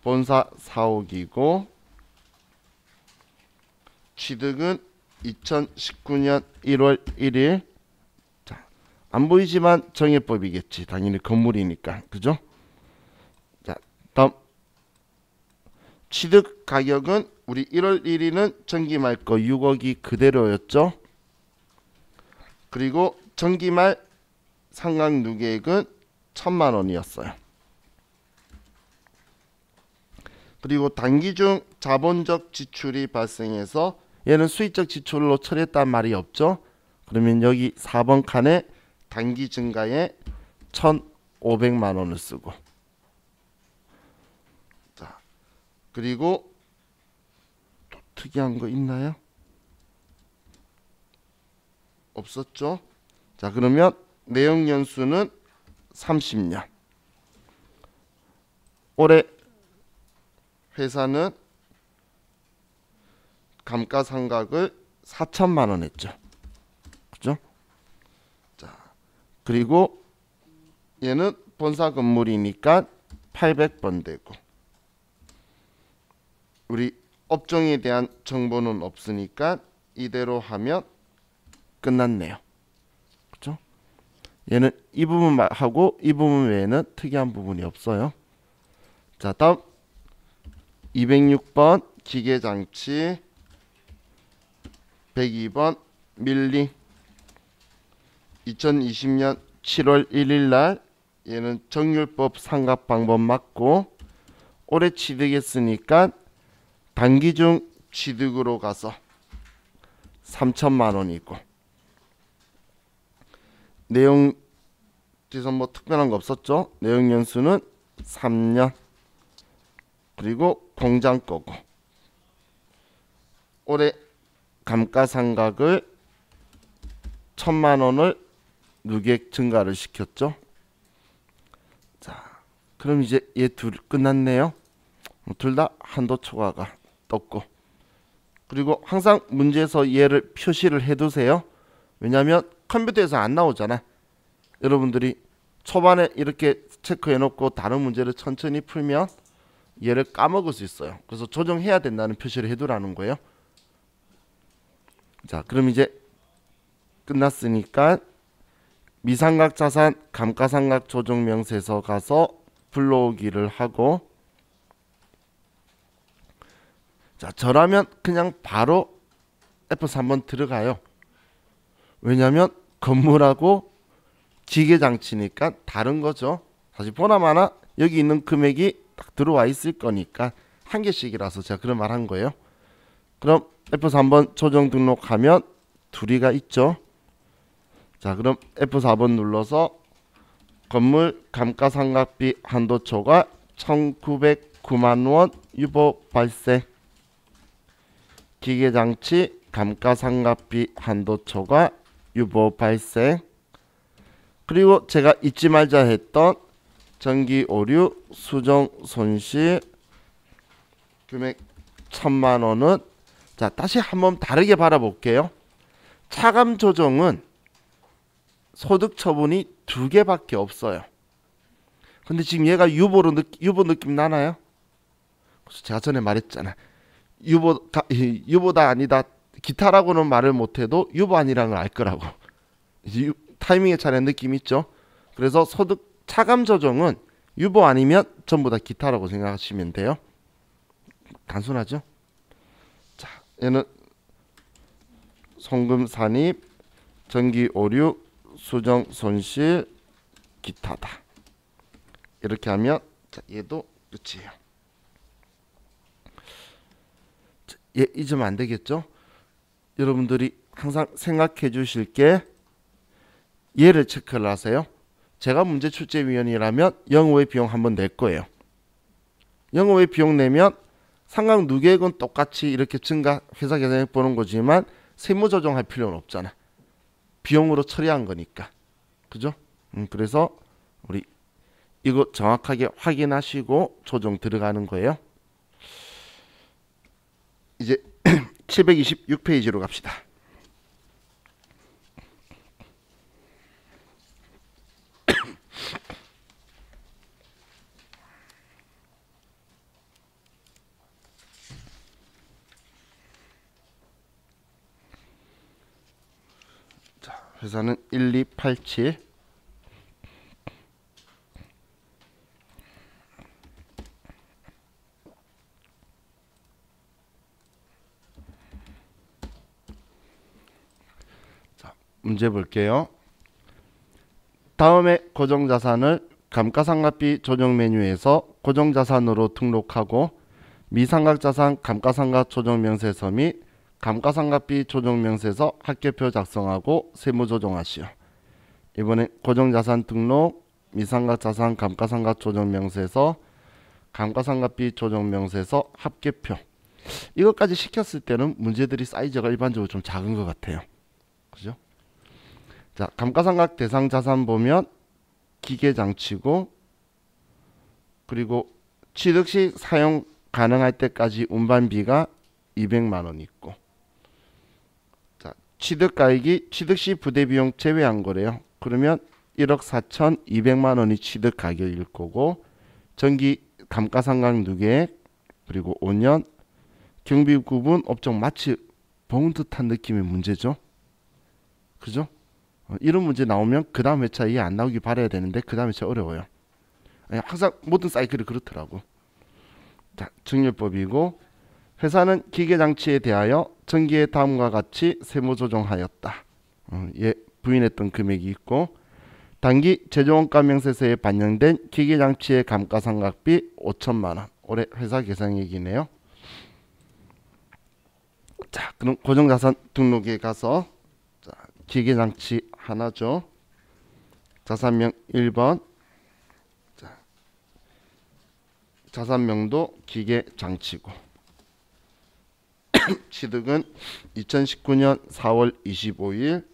본사 사옥이고 취득은 2019년 1월 1일. 자, 안 보이지만 정해법이겠지. 당연히 건물이니까. 그죠? 자, 다음 취득 가격은 우리 1월 1일은 전기말 거 6억이 그대로였죠. 그리고 전기말 상각 누계액은 1,000만 원이었어요. 그리고 단기 중 자본적 지출이 발생해서 얘는 수익적 지출로 처리했단 말이 없죠. 그러면 여기 4번 칸에 단기 증가에 1,500만 원을 쓰고, 자, 그리고 또 특이한 거 있나요? 없었죠. 자, 그러면 내역 연수는 30년. 올해 회사는 감가상각을 4천만 원 했죠. 그죠? 자, 그리고 얘는 본사 건물이니까 800번 되고, 우리 업종에 대한 정보는 없으니까 이대로 하면 끝났네요. 그죠? 얘는 이 부분만 하고 이 부분 외에는 특이한 부분이 없어요. 자, 다음 206번 기계장치, 102번 밀링. 2020년 7월 1일 날 얘는 정률법 상각 방법 맞고, 올해 취득했으니까 단기 중 취득으로 가서 3천만 원이고, 내용 뒤에서 뭐 특별한 거 없었죠. 내용 연수는 3년. 그리고 공장 거고, 올해 감가상각을 1,000만 원을 누계액 증가를 시켰죠. 자, 그럼 이제 얘 둘 끝났네요. 둘 다 한도 초과가 떴고, 그리고 항상 문제에서 얘를 표시를 해두세요. 왜냐하면 컴퓨터에서 안 나오잖아. 여러분들이 초반에 이렇게 체크해 놓고 다른 문제를 천천히 풀면 얘를 까먹을 수 있어요. 그래서 조정해야 된다는 표시를 해두라는 거예요. 자, 그럼 이제 끝났으니까 미상각 자산 감가상각 조정 명세서 가서 불러오기를 하고, 자, 저라면 그냥 바로 F3번 들어가요. 왜냐하면 건물하고 기계장치니까 다른 거죠. 사실 보나마나 여기 있는 금액이 딱 들어와 있을 거니까 한 개씩이라서 제가 그런 말 한 거예요. 그럼 F3번 조정 등록하면 둘이가 있죠. 자, 그럼 F4번 눌러서 건물 감가상각비 한도초과 1,909만 원 유보 발생, 기계장치 감가상각비 한도초과 유보 발생, 그리고 제가 잊지 말자 했던 전기 오류 수정 손실 금액 1,000만 원은, 자, 다시 한번 다르게 바라볼게요. 차감 조정은 소득 처분이 2개밖에 없어요. 근데 지금 얘가 유보 느낌 나나요? 제가 전에 말했잖아. 유보다 아니다 기타라고는 말을 못해도 유보 아니라는 걸 알 거라고. 타이밍에 차례 느낌 있죠. 그래서 소득 차감 조정은 유보 아니면 전부 다 기타라고 생각하시면 돼요. 단순하죠. 자, 얘는 송금 산입, 전기 오류, 수정 손실, 기타다. 이렇게 하면, 자, 얘도 끝이에요. 자, 얘 잊으면 안 되겠죠. 여러분들이 항상 생각해 주실 게 얘를 체크를 하세요. 제가 문제출제위원이라면 영어의 비용 한번 낼 거예요. 영어의 비용 내면 상각 누계액은 똑같이 이렇게 증가 회사 계산해 보는 거지만 세무 조정할 필요는 없잖아. 비용으로 처리한 거니까. 그죠? 그래서 우리 이거 정확하게 확인하시고 조정 들어가는 거예요. 이제 726페이지로 갑시다. 자, 회사는 1287. 자, 문제 볼게요. 다음에 고정자산을 감가상각비 조정 메뉴에서 고정자산으로 등록하고 미상각자산 감가상각 조정명세서 및 감가상각비 조정명세서 합계표 작성하고 세무조정하시오. 이번엔 고정자산 등록, 미상각자산 감가상각 조정명세서, 감가상각비 조정명세서 합계표. 이것까지 시켰을 때는 문제들이 사이즈가 일반적으로 좀 작은 것 같아요. 그죠? 자, 감가상각 대상 자산 보면 기계장치고, 그리고 취득 시 사용 가능할 때까지 운반비가 200만원 있고, 자, 취득가액이 취득 시 부대비용 제외한 거래요. 그러면 1억 4,200만원이 취득 가격일 거고, 전기 감가상각 누계액, 그리고 5년 경비구분 업종 마치 본 듯한 느낌의 문제죠. 그죠? 이런 문제 나오면 그 다음 회차 이해 안 나오길 바라야 되는데 그 다음 회차 어려워요. 항상 모든 사이클이 그렇더라고. 자, 증여법이고, 회사는 기계장치에 대하여 전기에 다음과 같이 세무조정하였다. 예, 부인했던 금액이 있고, 단기 제조원가 명세서에 반영된 기계장치의 감가상각비 5천만원. 올해 회사 계상액이네요. 자, 그럼 고정자산 등록에 가서, 자, 기계장치 하나죠. 자산명 1번. 자, 자산명도 기계장치고, 취득은 2019년 4월 25일.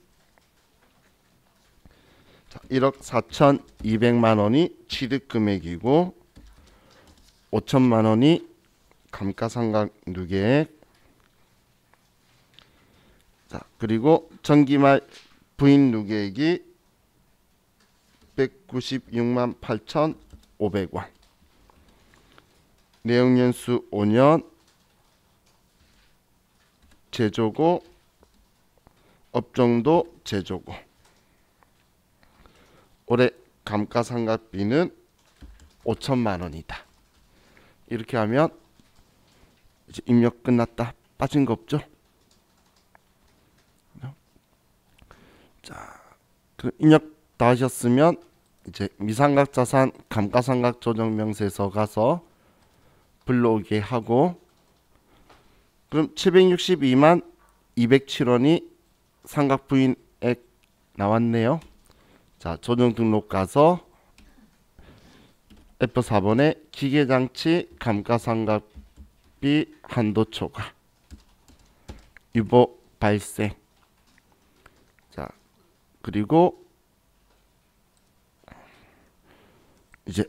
자, 1억 4,200만원이 취득금액이고 5천만원이 감가상각 누계액. 자, 그리고 전기말 부인 누계액이 196만 8,500원. 내용연수 5년. 제조고, 업종도 제조고. 올해 감가상각비는 5천만원이다. 이렇게 하면 이제 입력 끝났다. 빠진 거 없죠? 자, 그 입력 다 하셨으면 이제 미상각자산 감가상각 조정명세서 가서 불러오게 하고, 그럼 762만 207원이 상각부인액 나왔네요. 자, 조정 등록 가서 F4번에 기계장치 감가상각비 한도 초과 유보 발생. 자, 그리고 이제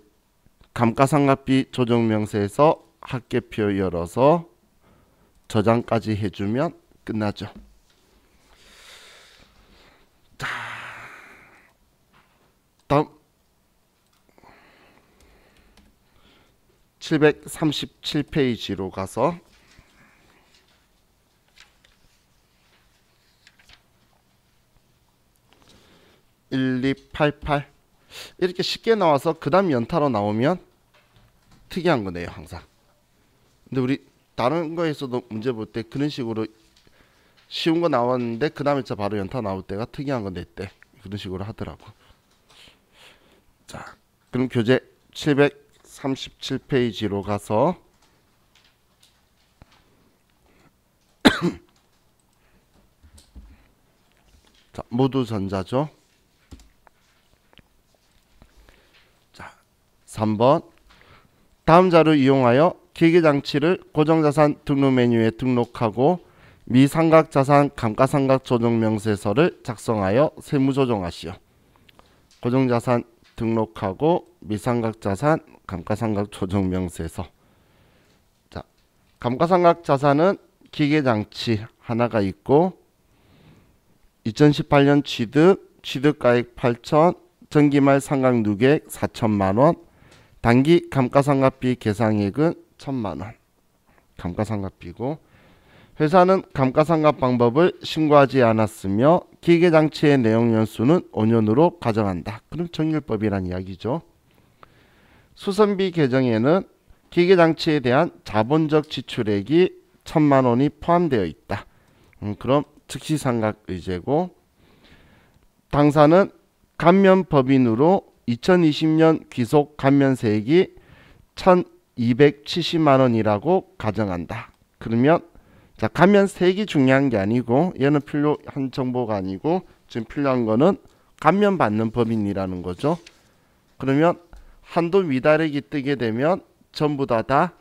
감가상각비 조정명세에서 합계표 열어서 저장까지 해주면 끝나죠. 자, 다음 737페이지로 가서 (1288) 이렇게 쉽게 나와서 그 다음 연타로 나오면 특이한 거네요, 항상. 근데 우리 다른 거에서도 문제 볼 때 그런 식으로 쉬운 거 나왔는데 그 다음에 바로 연타 나올 때가 특이한 거 냈대. 그런 식으로 하더라고. 자, 그럼 교재 737페이지로 가서 자, 모두 전자죠. 자, 3번 다음 자료 이용하여 기계장치를 고정자산 등록 메뉴에 등록하고 미상각자산 감가상각 조정명세서를 작성하여 세무조정하시오. 고정자산 등록하고 미상각자산 감가상각 조정명세서. 자, 감가상각자산은 기계장치 하나가 있고 2018년 취득가액 8천, 전기말 상각 누계액 4천만원, 단기 감가상각비 계상액은 1,000만원 감가상각비고, 회사는 감가상각 방법을 신고하지 않았으며 기계장치의 내용연수는 5년으로 가정한다. 그럼 정률법이란 이야기죠. 수선비 계정에는 기계장치에 대한 자본적 지출액이 1,000만 원이 포함되어 있다. 그럼 즉시상각의제고, 당사는 감면법인으로 2020년 귀속 감면세액이 1,270만 원이라고 가정한다. 그러면 자, 감면세액이 중요한 게 아니고, 얘는 필요한 정보가 아니고 지금 필요한 거는 감면받는 법인이라는 거죠. 그러면 한도 위달액이 뜨게 되면 전부 다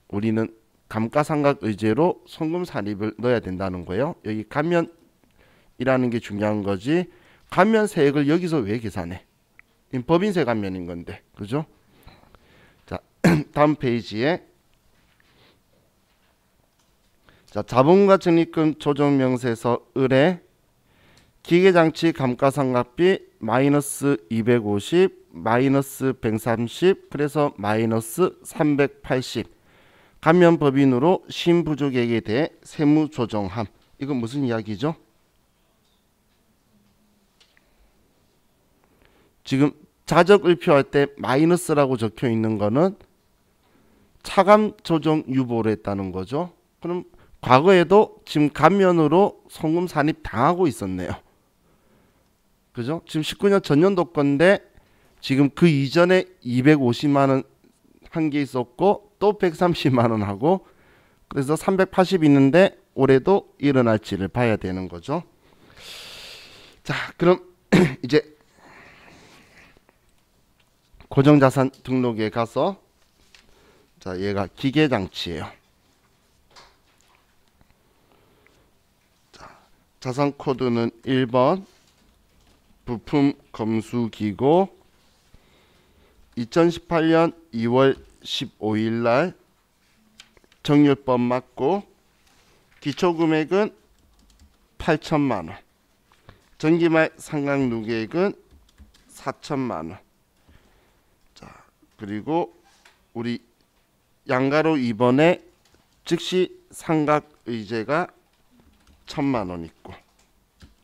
우리는 감가상각 의제로 송금산입을 넣어야 된다는 거예요. 여기 감면이라는 게 중요한 거지, 감면세액을 여기서 왜 계산해? 법인세 감면인 건데, 그죠? 자, 다음 페이지에 자, 자본과 적립금 조정명세서 을에 기계장치 감가상각비 마이너스 250, 마이너스 130, 그래서 마이너스 380. 감면법인으로 신부족액에 대해 세무조정함. 이건 무슨 이야기죠? 지금 자적을표할 때 마이너스라고 적혀 있는 거는 차감 조정 유보를 했다는 거죠. 그럼 과거에도 지금 감면으로 송금 산입 당하고 있었네요. 그죠? 지금 19년 전년도 건데 지금 그 이전에 250만 원 한 게 있었고 또 130만 원 하고, 그래서 380 있는데 올해도 일어날지를 봐야 되는 거죠. 자, 그럼 이제 고정자산 등록에 가서, 자, 얘가 기계장치예요. 자, 자산 코드는 1번 부품 검수기고 2018년 2월 15일 날 정률법 맞고 기초금액은 8천만 원, 전기말 상각 누계액은 4천만 원. 자, 그리고 우리 양가로 2번에 즉시 상각 의제가 1,000만 원 있고,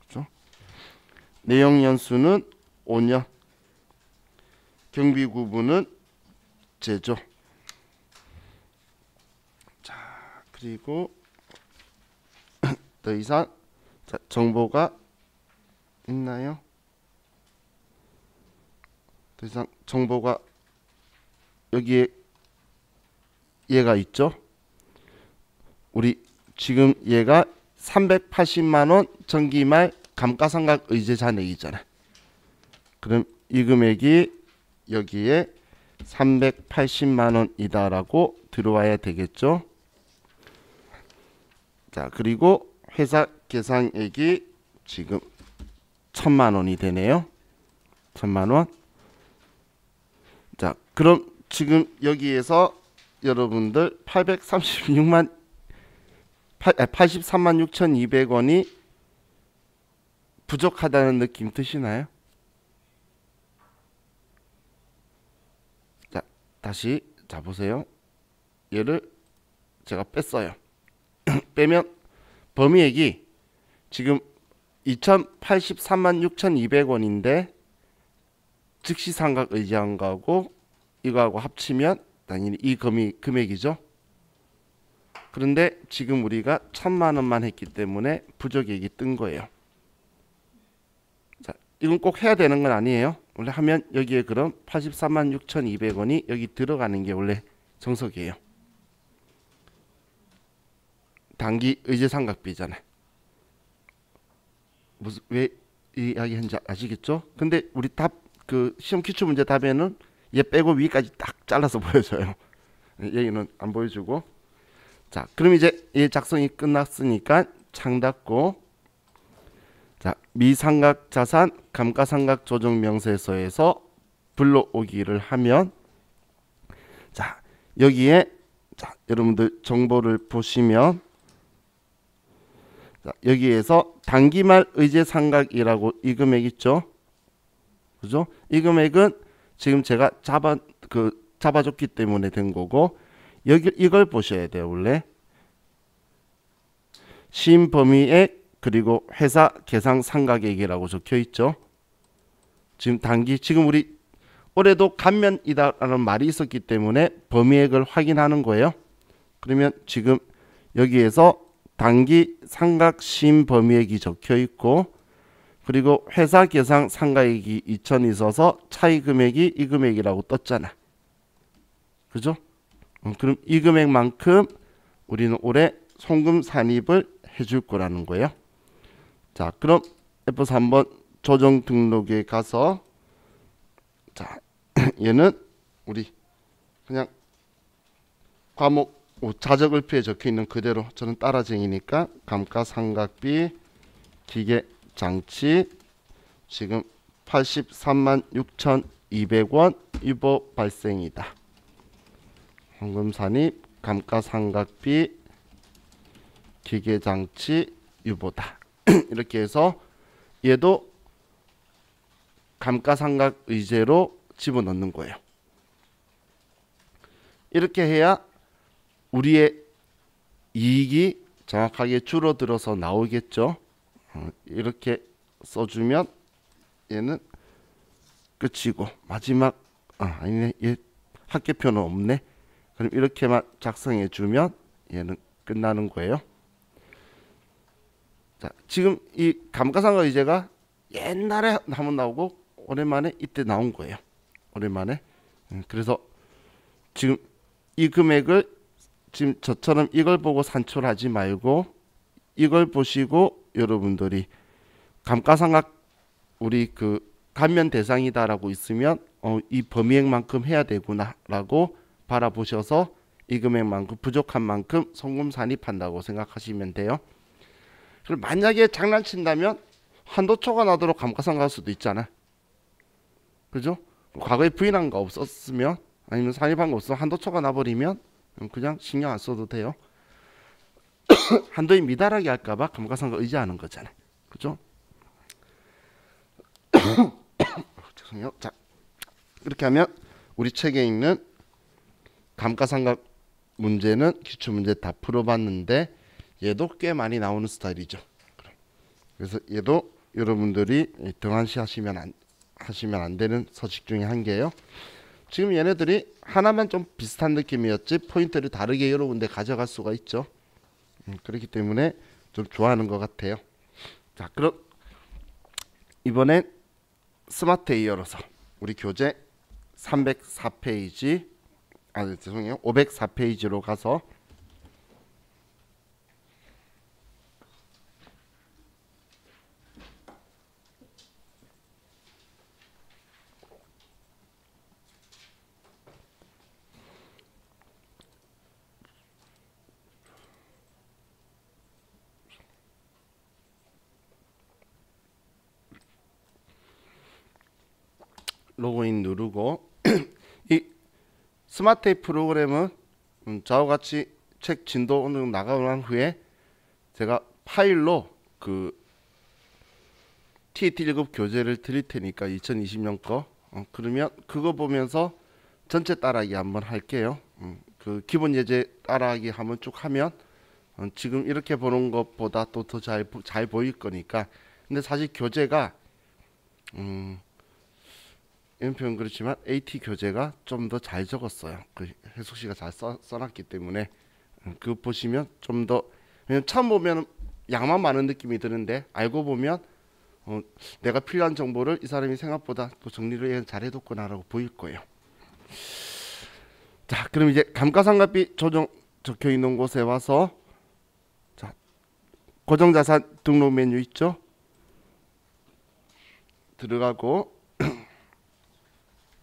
그렇죠? 내용 연수는 5년, 경비 구분은 제조. 자, 그리고 더 이상 자, 정보가 있나요? 더 이상 정보가 여기에 얘가 있죠. 우리 지금 얘가 380만 원 전기말 감가상각 의제 잔액이잖아. 그럼 이 금액이 여기에 380만 원이다라고 들어와야 되겠죠. 자, 그리고 회사 계상액이 지금 1,000만 원이 되네요. 1,000만 원. 자, 그럼 지금 여기에서 여러분들 83만 6,200원이 부족하다는 느낌 드시나요? 자, 다시 자 보세요. 얘를 제가 뺐어요. 빼면 범위액이 지금 2,083만 6,200원인데 즉시상각 의지한 거하고 이거하고 합치면 당연히 이 금액이죠. 그런데 지금 우리가 1,000만 원만 했기 때문에 부족액이 뜬 거예요. 자, 이건 꼭 해야 되는 건 아니에요. 원래 하면 여기에 그럼 83만 6,200원이 여기 들어가는 게 원래 정석이에요. 단기 의제상각비잖아요. 무슨 왜 이야기했는지 아시겠죠? 근데 우리 답 그 시험 기출 문제 답에는 얘 빼고 위까지 딱 잘라서 보여줘요. 얘는 안 보여주고. 자, 그럼 이제 얘 작성이 끝났으니까 창 닫고, 자, 미상각 자산 감가상각 조정 명세서에서 불러오기를 하면, 자, 여기에 자, 여러분들 정보를 보시면, 자, 여기에서 단기말 의제상각이라고 이 금액 있죠? 그죠? 이 금액은 지금 제가 잡아줬기 때문에 된 거고, 여기 이걸 보셔야 돼요. 원래 시인 범위액 그리고 회사 계상 상각액이라고 적혀 있죠. 지금 단기 지금 우리 올해도 감면이다라는 말이 있었기 때문에 범위액을 확인하는 거예요. 그러면 지금 여기에서 단기 상각 시인 범위액이 적혀 있고 그리고 회사 계상 상각액이 2,000 있어서 차이 금액이 이 금액이라고 떴잖아. 그죠? 그럼 이 금액만큼 우리는 올해 송금 산입을 해줄 거라는 거예요. 자, 그럼 F4 한번 조정 등록에 가서 자, 얘는 우리 그냥 과목 자적을표에 적혀 있는 그대로 저는 따라쟁이니까 감가상각비 기계장치 지금 83만 6,200원 유보 발생이다. 송금산입 감가상각비 기계장치 유보다. 이렇게 해서 얘도 감가상각 의제로 집어넣는 거예요. 이렇게 해야 우리의 이익이 정확하게 줄어들어서 나오겠죠. 이렇게 써주면 얘는 끝이고 마지막 아니네, 얘 합계표는 없네. 그럼 이렇게만 작성해 주면 얘는 끝나는 거예요. 자, 지금 이 감가상각 의제가 옛날에 한번 나오고 오랜만에 이때 나온 거예요. 오랜만에. 그래서 지금 이 금액을 지금 저처럼 이걸 보고 산출하지 말고 이걸 보시고 여러분들이 감가상각 우리 그 감면 대상이다라고 있으면 이 범위액만큼 해야 되구나라고 바라보셔서 이 금액만큼 부족한 만큼 송금 산입한다고 생각하시면 돼요. 그리고 만약에 장난친다면 한도 초과나도록 감가상각 할 수도 있잖아. 그죠? 과거에 부인한 거 없었으면 아니면 산입한 거 없으면 한도 초과 나버리면 그냥 신경 안 써도 돼요. 한도에 미달하게 할까봐 감가상각 의지하는 거잖아. 그죠? 죄송해요. 자, 이렇게 하면 우리 책에 있는 감가상각 문제는 기출문제 다 풀어봤는데 얘도 꽤 많이 나오는 스타일이죠. 그래서 얘도 여러분들이 등한시 하시면 안 되는 서식 중에 한 개예요. 지금 얘네들이 하나만 좀 비슷한 느낌이었지 포인트를 다르게 여러 군데 가져갈 수가 있죠. 그렇기 때문에 좀 좋아하는 것 같아요. 자, 그럼 이번엔 스마트 A열어서 우리 교재 304페이지 죄송해요. 504페이지로 가서 로그인 누르고 이 스마트 A 프로그램은 저와 같이 책 진도 어느 정도 나가고 난 후에 제가 파일로 그 TET 1급 교재를 드릴 테니까 2020년 거 그러면 그거 보면서 전체 따라하기 한번 할게요. 그 기본 예제 따라하기 한번 쭉 하면 지금 이렇게 보는 것보다 또 더 잘 보일 거니까. 근데 사실 교재가 이런 표현 그렇지만 AT 교재가 좀 더 잘 적었어요. 그 해숙 씨가 잘 써놨기 때문에 그거 보시면 좀 더 처음 보면 양만 많은 느낌이 드는데 알고 보면 내가 필요한 정보를 이 사람이 생각보다 또 정리를 잘 해뒀구나라고 보일 거예요. 자, 그럼 이제 감가상각비 조정 적혀 있는 곳에 와서 자, 고정자산 등록 메뉴 있죠? 들어가고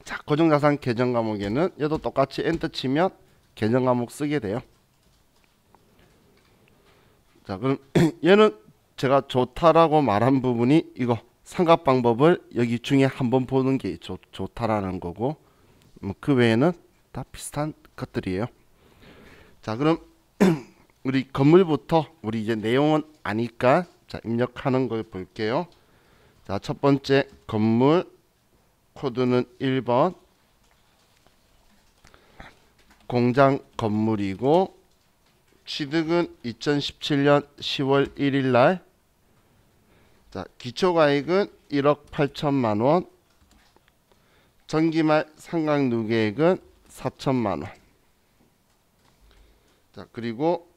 자, 고정자산 계정 과목에는 얘도 똑같이 엔터 치면 계정 과목 쓰게 돼요. 자, 그럼 얘는 제가 좋다라고 말한 부분이 이거 상각 방법을 여기 중에 한번 보는 게 좋다라는 거고 그 외에는 다 비슷한 것들이에요. 자, 그럼 우리 건물부터 우리 이제 내용은 아니까 자, 입력하는 걸 볼게요. 자, 첫 번째 건물 코드는 1번 공장 건물이고 취득은 2017년 10월 1일 날. 자, 기초가액은 1억 8천만 원. 전기말 상각누계액은 4천만 원. 자, 그리고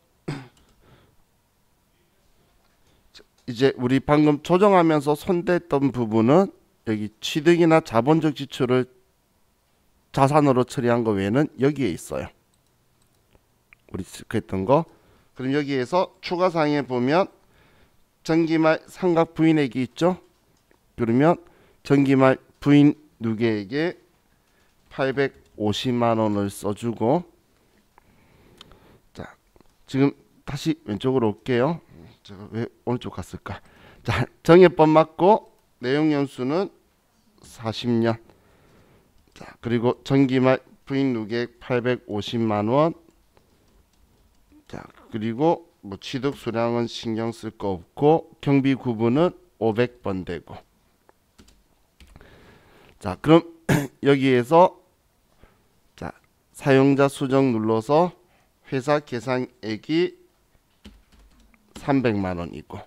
이제 우리 방금 조정하면서 손댔던 부분은 여기 취득이나 자본적 지출을 자산으로 처리한 거 외에는 여기에 있어요. 우리 체크했던 거. 그럼 여기에서 추가사항에 보면 전기말 상각 부인액이 있죠. 그러면 전기말 부인 누계액에 850만 원을 써주고, 자, 지금 다시 왼쪽으로 올게요. 제가 왜 오른쪽 갔을까? 자, 정해법 맞고 내용 연수는 40년. 자, 그리고 전기말 부인 누계액 850만 원. 자, 그리고 뭐 취득 수량은 신경 쓸 거 없고 경비 구분은 500번 되고. 자, 그럼 여기에서 자, 사용자 수정 눌러서 회사 계산액이 300만 원이고.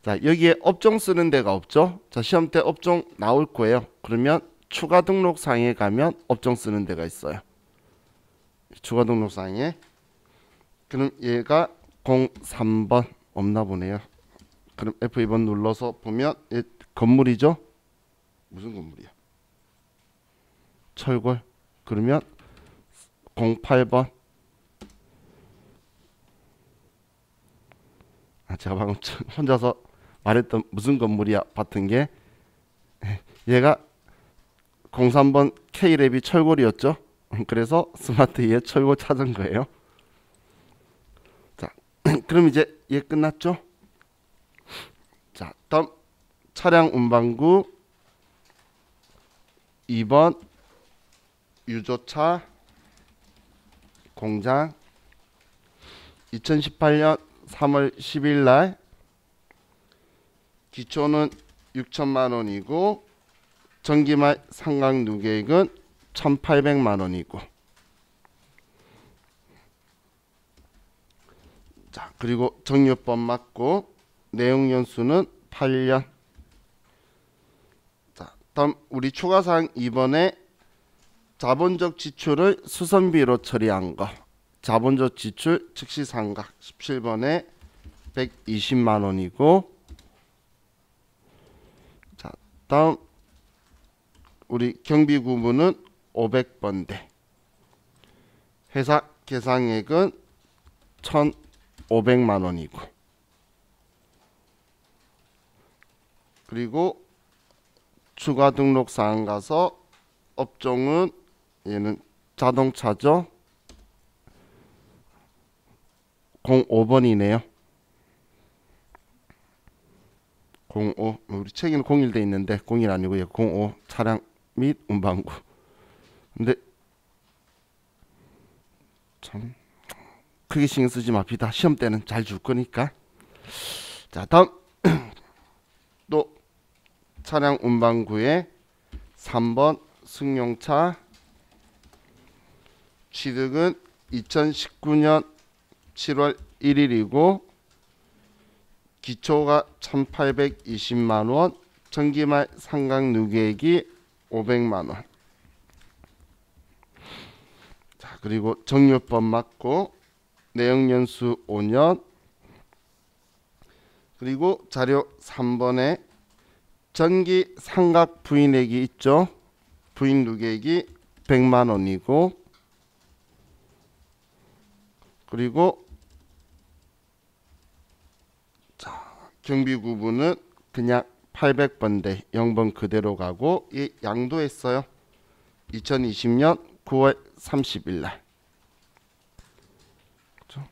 자, 여기에 업종 쓰는 데가 없죠. 자, 시험 때 업종 나올 거예요. 그러면 추가 등록사항에 가면 업종 쓰는 데가 있어요. 추가 등록사항에. 그럼 얘가 03번 없나 보네요. 그럼 F2번 눌러서 보면 얘 건물이죠. 무슨 건물이야? 철골. 그러면 08번. 제가 방금 혼자서 말했던 무슨 건물이야 같은 게 얘가 03번 K랩이 철골이었죠. 그래서 스마트에 철골 찾은 거예요. 자, 그럼 이제 얘 끝났죠. 자, 다음 차량 운반구 2번 유조차 공장 2018년 3월 10일 날. 기초는 6천만 원이고 전기말 상각 누계액은 1,800만 원이고. 자, 그리고 정유법 맞고 내용 연수는 8년. 자, 다음 우리 추가사항 2번에 자본적 지출을 수선비로 처리한 거. 자본적 지출 즉시 상각 17번에 120만 원이고. 자, 다음 우리 경비 구분은 500번대. 회사 계상액은 1,500만 원이고. 그리고 추가 등록 사항 가서 업종은 얘는 자동차죠. 05번이네요. 05. 우리 책에는 01 돼 있는데 01 아니고요. 05 차량 및 운반구. 근데 참 크게 신경 쓰지 맙시다. 시험 때는 잘 줄 거니까. 자, 다음 또 차량 운반구에 3번 승용차. 취득은 2019년 7월 1일이고 기초가 1,820만 원, 전기말 상각 누계액이 500만 원. 자, 그리고 정유법 맞고 내용 연수 5년. 그리고 자료 3번에 전기 상각 부인액이 있죠. 부인 누계액이 100만 원이고. 그리고 자, 경비 구분은 그냥 800번대 0번 그대로 가고 이 양도했어요. 2020년 9월 30일 날. 그렇죠?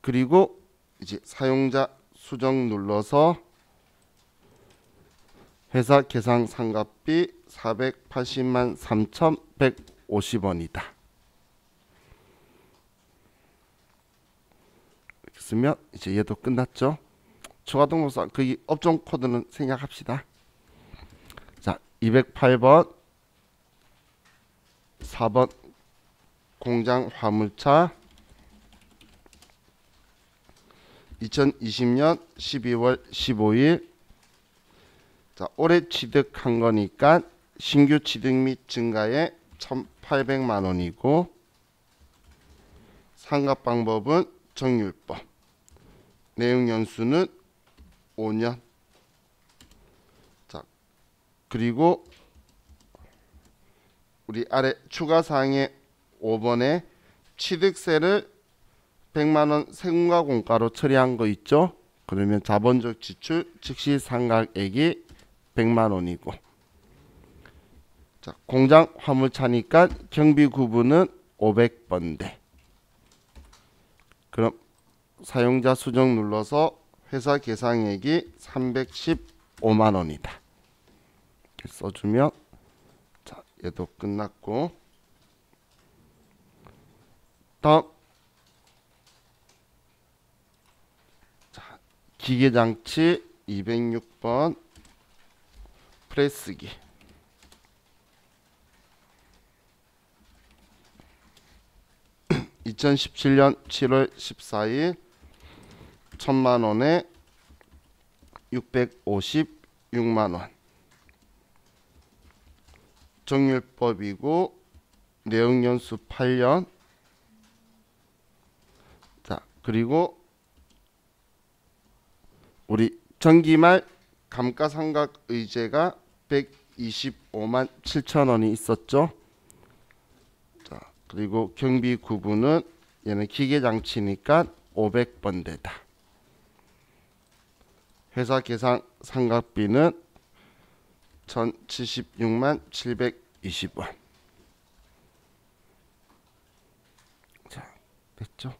그리고 이제 사용자 수정 눌러서 회사 계상 상각비 480만 3,150원이다. 이렇게 쓰면 이제 얘도 끝났죠. 추가 등록사 그 업종 코드는 생략합시다. 자, 208번 4번 공장 화물차. 2020년 12월 15일. 자, 올해 취득한 거니까 신규 취득 및 증가에 1,800만 원이고, 상각 방법은 정률법, 내용 연수는 5년. 자, 그리고 우리 아래 추가 사항의 5번에 취득세를 100만 원 세금과 공과로 처리한 거 있죠? 그러면 자본적 지출 즉시 상각액이 100만 원이고, 자, 공장 화물차니까 경비 구분은 500번대. 그럼 사용자 수정 눌러서 회사 계상액이 315만 원이다. 써주면, 자, 얘도 끝났고, 다음, 자, 기계장치 206번 프레스기. 2017년 7월 14일 1,000만 원에 656만 원. 정률법이고 내용 연수 8년. 자, 그리고 우리 전기말 감가상각 의제가 125만 7천 원이 있었죠. 자, 그리고 경비 구분은 얘는 기계장치니까 500번대다. 회사 계상 상각비는 1,076만 720원. 자, 됐죠?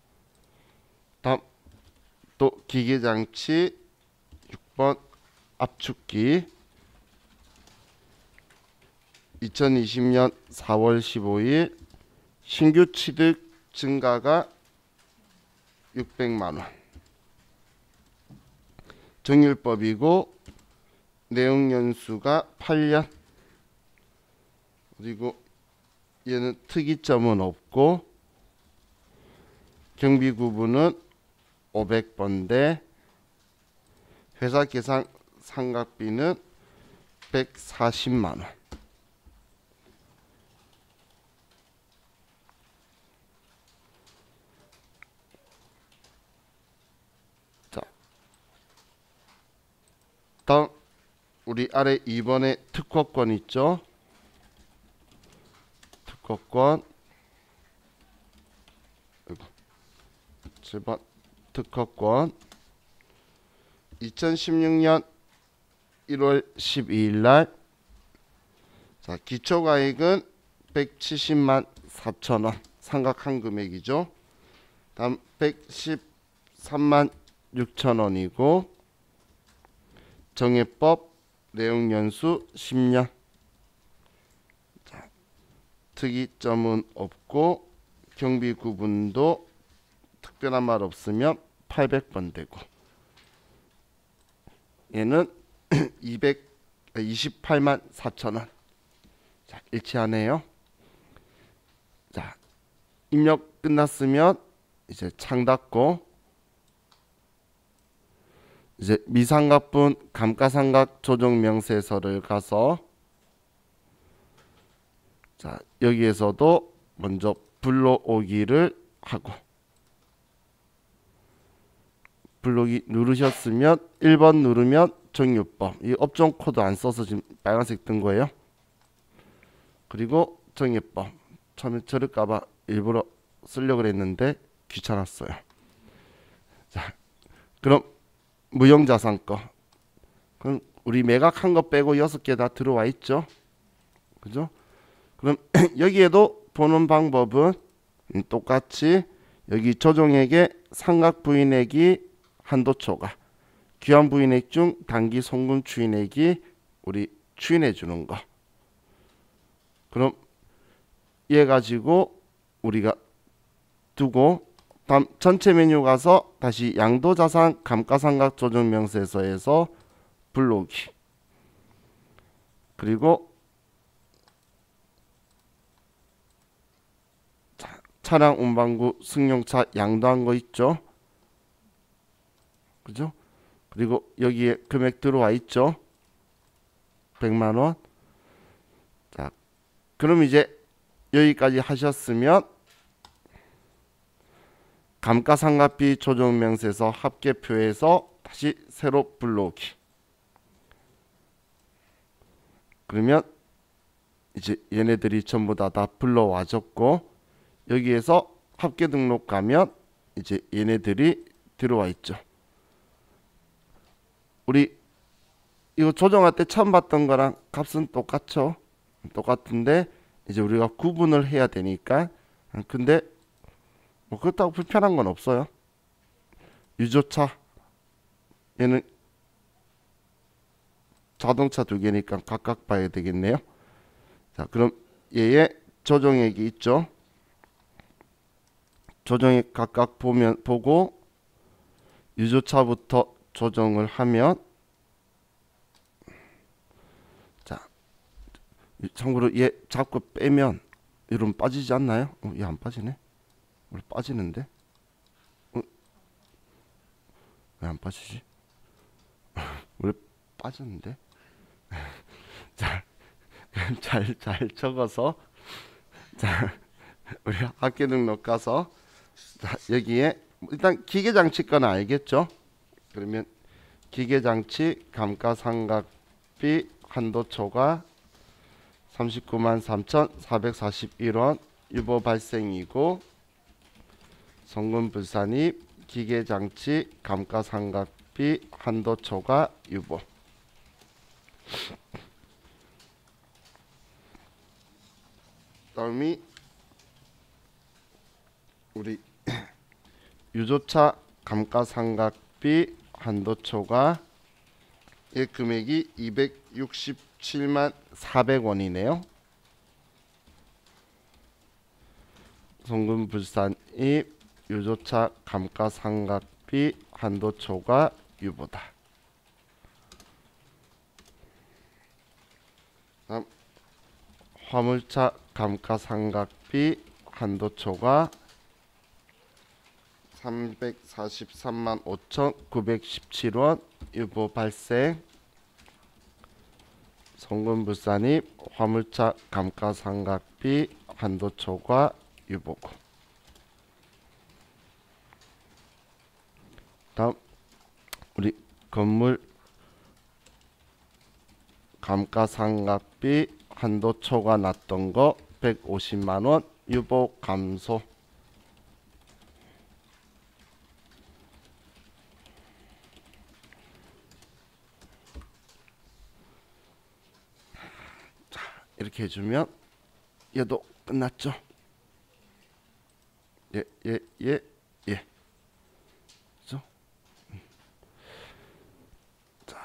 다음 또 기계장치 6번 압축기. 2020년 4월 15일 신규 취득 증가가 600만 원. 정률법이고 내용 연수가 8년. 그리고 얘는 특이점은 없고 경비 구분은 500번대. 회사 계상 상각비는 140만 원. 자, 다음 우리 아래 2번에 특허권 있죠? 특허권 7번 특허권 2016년 1월 12일 날, 자, 기초가액은 170만 4천 원 상각한 금액이죠. 다음 113만 6천 원이고 정해법 내용 연수 10년. 자, 특이점은 없고 경비 구분도 특별한 말 없으면 800번 되고, 얘는 228만 4천 원. 자, 일치하네요. 자, 입력 끝났으면 이제 창 닫고 이제 미상각분 감가상각 조정 명세서를 가서, 자, 여기에서도 먼저 불러오기를 하고, 불러오기 누르셨으면 1번 누르면 정유법, 이 업종 코드 안 써서 지금 빨간색 뜬 거예요. 그리고 정유법, 처음에 저럴까봐 일부러 쓰려고 했는데 귀찮았어요. 자, 그럼 무형자산 거, 그럼 우리 매각한 거 빼고 6개 다 들어와 있죠. 그죠? 그럼 여기에도 보는 방법은 똑같이 여기 조정액의 상각 부인액이 한도 초과, 귀환 부인액 중 단기 송금 추인액이 우리 추인해 주는 거. 그럼 얘 가지고 우리가 두고 다음 전체 메뉴 가서 다시 양도자산 감가상각 조정명세서에서 불러오기, 그리고 차량 운반구 승용차 양도한 거 있죠. 그죠? 그리고 여기에 금액 들어와 있죠. 100만 원. 자, 그럼 이제 여기까지 하셨으면 감가상각비 조정명세서 합계표에서 다시 새로 불러오기. 그러면 이제 얘네들이 전부 다 불러와졌고, 여기에서 합계 등록 가면 이제 얘네들이 들어와 있죠. 우리 이거 조정할 때 처음 봤던 거랑 값은 똑같죠. 똑같은데 이제 우리가 구분을 해야 되니까. 근데 뭐 그렇다고 불편한 건 없어요. 유조차 얘는 자동차 두 개니까 각각 봐야 되겠네요. 자, 그럼 얘의 조정액이 있죠. 조정액 각각 보고 유조차부터 조정을 하면, 자, 참고로 얘 잡고 빼면 이러면 빠지지 않나요? 얘 안 빠지네. 원래 빠지는데 왜 안 빠지지? 원래 빠졌는데. 자, 잘 적어서, 자, 우리 학교 등록 가서, 자, 여기에 일단 기계장치 거는 알겠죠? 그러면 기계장치 감가상각비 한도초과 39만 3,441원 유보 발생이고, 성금불산입 기계장치 감가상각비 한도초과 유보. 다음이 우리 유조차 감가상각비 한도초과 의 금액이 267만 400원이네요. 성금불산입 유조차 감가상각비 한도초과 유보다. 다음 화물차 감가상각비 한도초과 343만 5,917원 유보 발생. 성금불산입 화물차 감가상각비 한도초과 유보고. 다음 우리 건물 감가상각비 한도초과 났던 거 150만 원 유보 감소. 자, 이렇게 해주면 얘도 끝났죠. 예. 그죠? 자,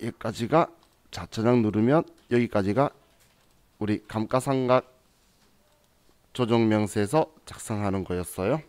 여기까지가, 자, 저장 누르면 여기까지가 우리 감가상각 조정명세서 작성하는 거였어요.